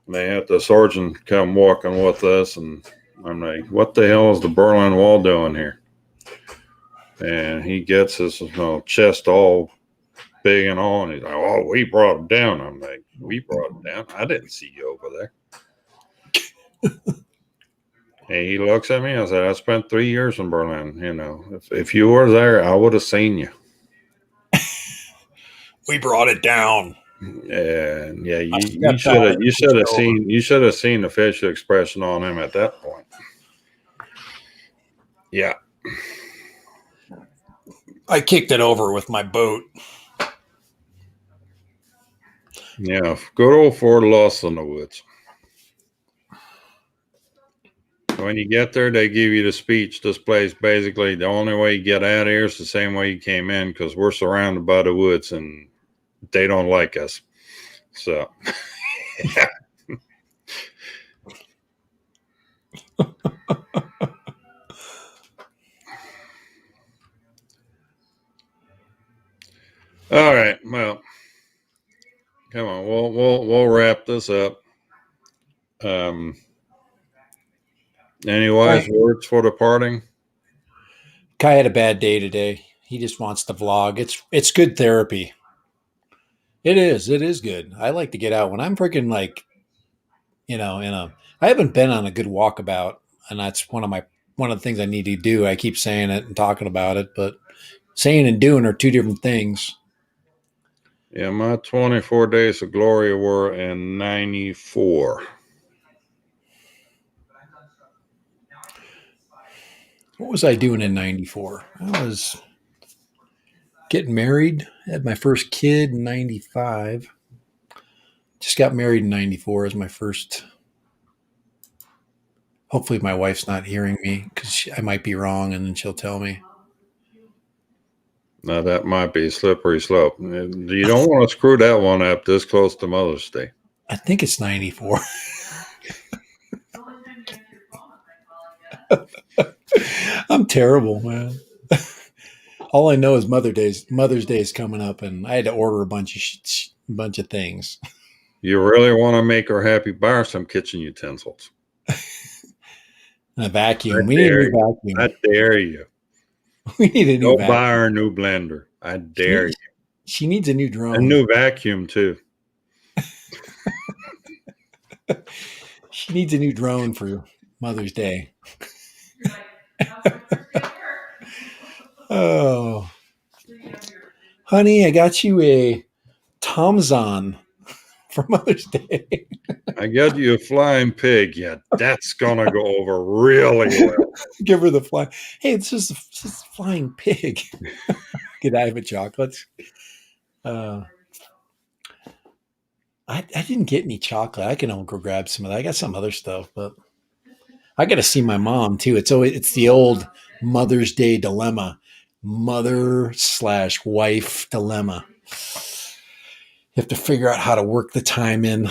And they had the sergeant come walking with us, and I'm like, what the hell is the Berlin Wall doing here? And he gets his chest all big and all, and he's like, oh, we brought it down. I'm like, we brought it down? I didn't see you over there. And he looks at me. I said, I spent 3 years in Berlin. If you were there, I would have seen you. We brought it down. And yeah, I you stepped on should have it. you should have seen the facial expression on him at that point. Yeah. I kicked it over with my boat. Yeah. Good old Ford Lost in the Woods. When you get there, they give you the speech. This place, basically, the only way you get out of here is the same way you came in because we're surrounded by the woods and they don't like us. So, all right. Well, come on. We'll wrap this up. Any wise words for departing? Kai had a bad day today. He just wants to vlog. It's good therapy. It is. It is good. I like to get out when I'm freaking like, I haven't been on a good walkabout, and that's one of the things I need to do. I keep saying it and talking about it, but saying and doing are two different things. Yeah, my 24 days of glory were in 94. What was I doing in 94? I was getting married, had my first kid in 95. Just got married in 94 as my first. Hopefully, my wife's not hearing me because I might be wrong and then she'll tell me. Now, that might be a slippery slope. You don't want to screw that one up this close to Mother's Day. I think it's 94. I'm terrible, man. All I know is Mother's Day is coming up, and I had to order a bunch of things. You really want to make her happy, buy her some kitchen utensils. And a vacuum. We need a new vacuum. I dare you. We need a new vacuum. Go buy her a new blender. I dare you. She needs a new drone. A new vacuum, too. She needs a new drone for Mother's Day. Oh. Honey, I got you a Tomzon for Mother's Day. I got you a flying pig. Yeah, that's going to go over really well. Give her the fly. Hey, it's just a flying pig. Could I have a chocolate? I didn't get any chocolate. I can go grab some of that. I got some other stuff, but I got to see my mom too. It's the old Mother's Day dilemma, mother/wife dilemma. You have to figure out how to work the time in.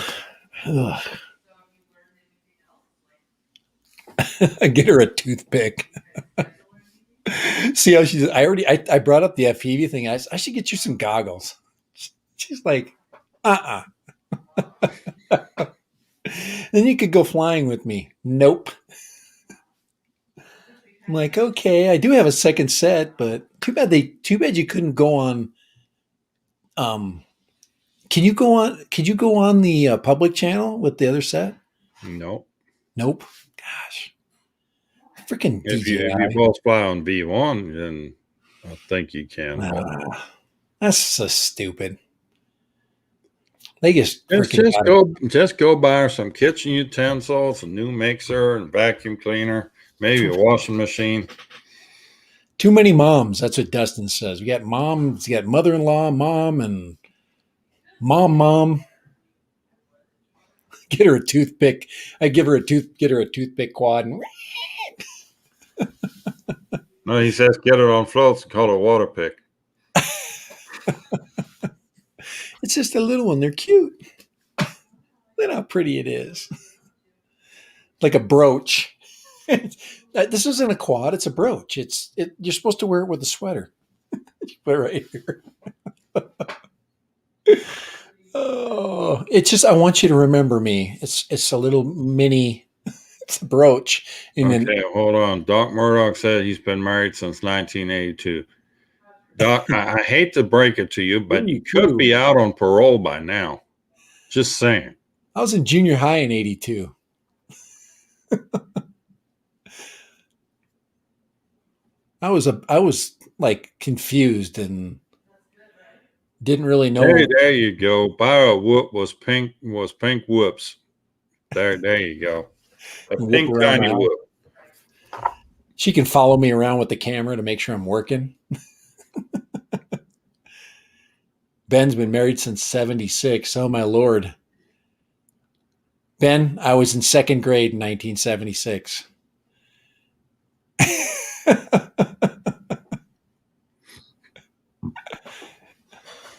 Get her a toothpick. See how she's. I brought up the FPV thing. I should get you some goggles. She's like, Then you could go flying with me. Nope. I'm like, okay, I do have a second set, but too bad you couldn't go on. Could you go on the public channel with the other set? Nope. Gosh. Freaking If DJI. you both fly on V1, then I think you can. That's so stupid. They just go buy her some kitchen utensils, a new mixer and vacuum cleaner, maybe a washing machine. Too many moms. That's what Dustin says. We got moms, you got mother-in-law, mom, and mom. Get her a toothpick. Get her a toothpick quad. And No, he says get it on floats and call it a water pick. It's just a little one. They're cute. Look how pretty it is. Like a brooch. This isn't a quad. It's a brooch. You're supposed to wear it with a sweater. Put it right here. Oh, it's just I want you to remember me. It's a little mini. It's a brooch. And okay, hold on. Doc Murdoch said he's been married since 1982. Doc, I hate to break it to you, but you could be out on parole by now. Just saying. I was in junior high in 82. I was like confused and Didn't really know. Hey, there you go. Bio whoop was pink whoops. There you go. A Whoop pink around the tiny house. whoop. She can follow me around with the camera to make sure I'm working. Ben's been married since 76. Oh, my Lord. Ben, I was in second grade in 1976.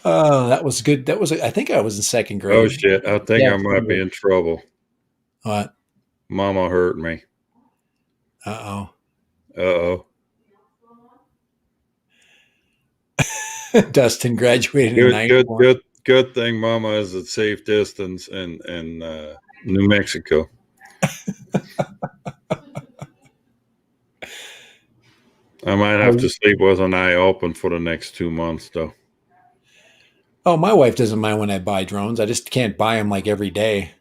Oh, that was good. I think I was in second Oh grade. shit! I think Yeah. I might be in trouble. What? Mama hurt me. Uh Uh-oh. oh. Dustin graduated in Good, good, 91. good, good thing Mama is at safe distance in New Mexico. I might have to sleep with an eye open for the next 2 months, though. Oh, my wife doesn't mind when I buy drones. I just can't buy them like every day.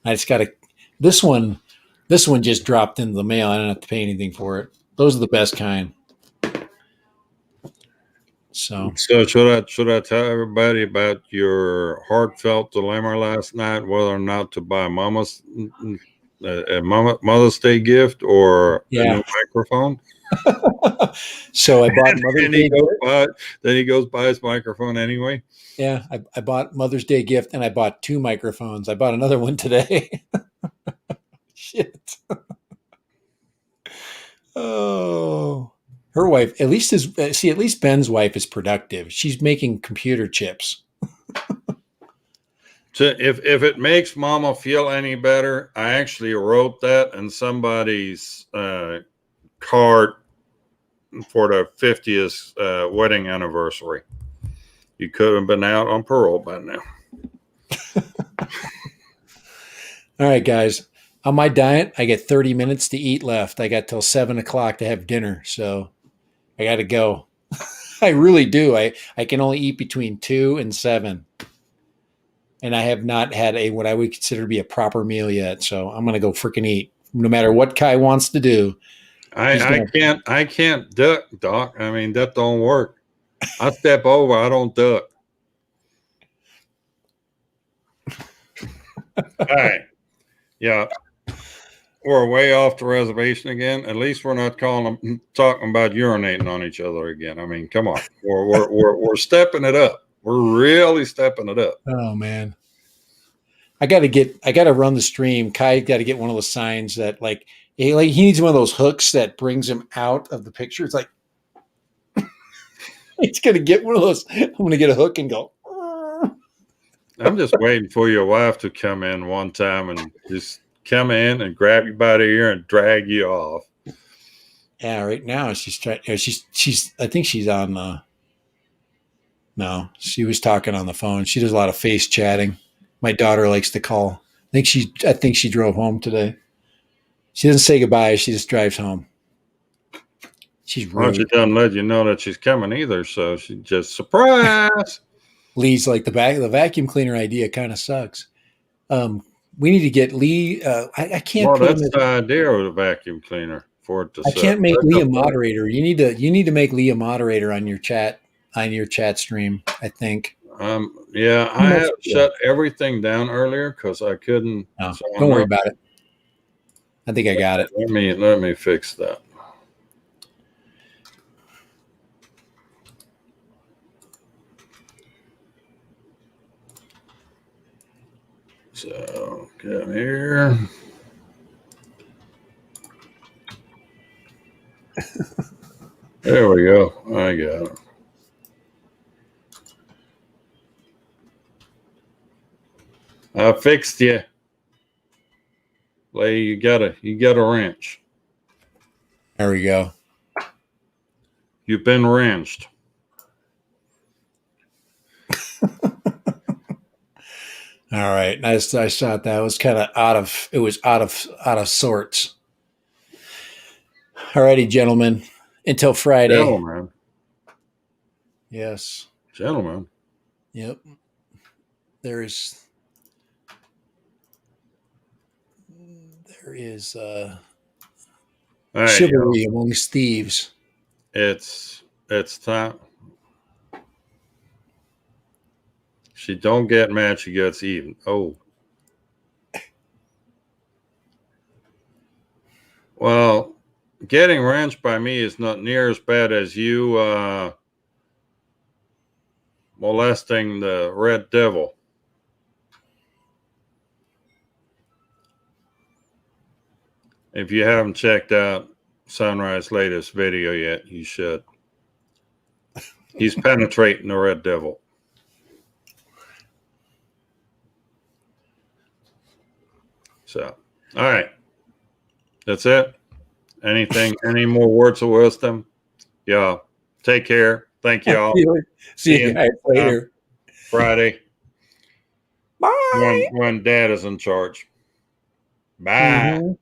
I just got to. This one, this one just dropped into the mail. I don't have to pay anything for it. Those are the best kind. So So should I tell everybody about your heartfelt dilemma last night, whether or not to buy Mama's Mother's Day gift or a yeah. new microphone? So I bought Mother's And Day. then he goes buy his microphone anyway. Yeah, I bought Mother's Day gift, and I bought 2 microphones. I bought another one today. Shit. Oh, her wife at least is. See, at least Ben's wife is productive. She's making computer chips. So if it makes Mama feel any better, I actually wrote that in somebody's card for the 50th wedding anniversary. You could have been out on parole by now. All right, guys. On my diet, I get 30 minutes to eat left. I got till 7 o'clock to have dinner, so I got to go. I really do. I can only eat between 2 and 7, and I have not had a what I would consider to be a proper meal yet. So I'm gonna go freaking eat, no matter what Kai wants to do. I can't duck, Doc. I mean, that don't work. I step over, I don't duck. All right. Yeah. We're way off the reservation again. At least we're not talking about urinating on each other again. I mean, come on. We're stepping it up. We're really stepping it up. Oh man, I gotta run the stream. Kai got to get one of those signs that he needs one of those hooks that brings him out of the picture. It's like he's gonna get one of those. I'm gonna get a hook and go. I'm just waiting for your wife to come in one time and just come in and grab you by the ear and drag you off. Yeah, right now she's trying. She's. I think she's on. No, she was talking on the phone. She does a lot of face chatting. My daughter likes to call. I think she drove home today. She doesn't say goodbye. She just drives home. She's Well, she rude. doesn't let you know that she's coming either, so she just surprise. Lee's like the vacuum cleaner idea kind of sucks. We need to get Lee. I can't Well, put him. that's the idea of the vacuum cleaner for it to I suck. can't make That's Lee a the point. moderator. You need to make Lee a moderator on your chat stream. I think. Yeah, I had to shut everything down earlier because I couldn't. No, So don't worry about it. I think I got it. let me fix that. So get here. There we go. I got it. I fixed you. Lay, you got a wrench. There we go. You've been wrenched. All right. I thought that was kind of out of sorts. All righty, gentlemen. Until Friday. Gentlemen. Yes. Gentlemen. Yep. There is Right, chivalry amongst thieves. It's time. She don't get mad, she gets even. Oh. Well, getting wrenched by me is not near as bad as you molesting the Red Devil. If you haven't checked out Sunrise latest video yet, you should. He's penetrating the Red Devil. So, all right. That's it. Any more words of wisdom? Yeah. Take care. Thank y'all. See you guys later. Friday. Bye. When Dad is in charge. Bye. Mhm.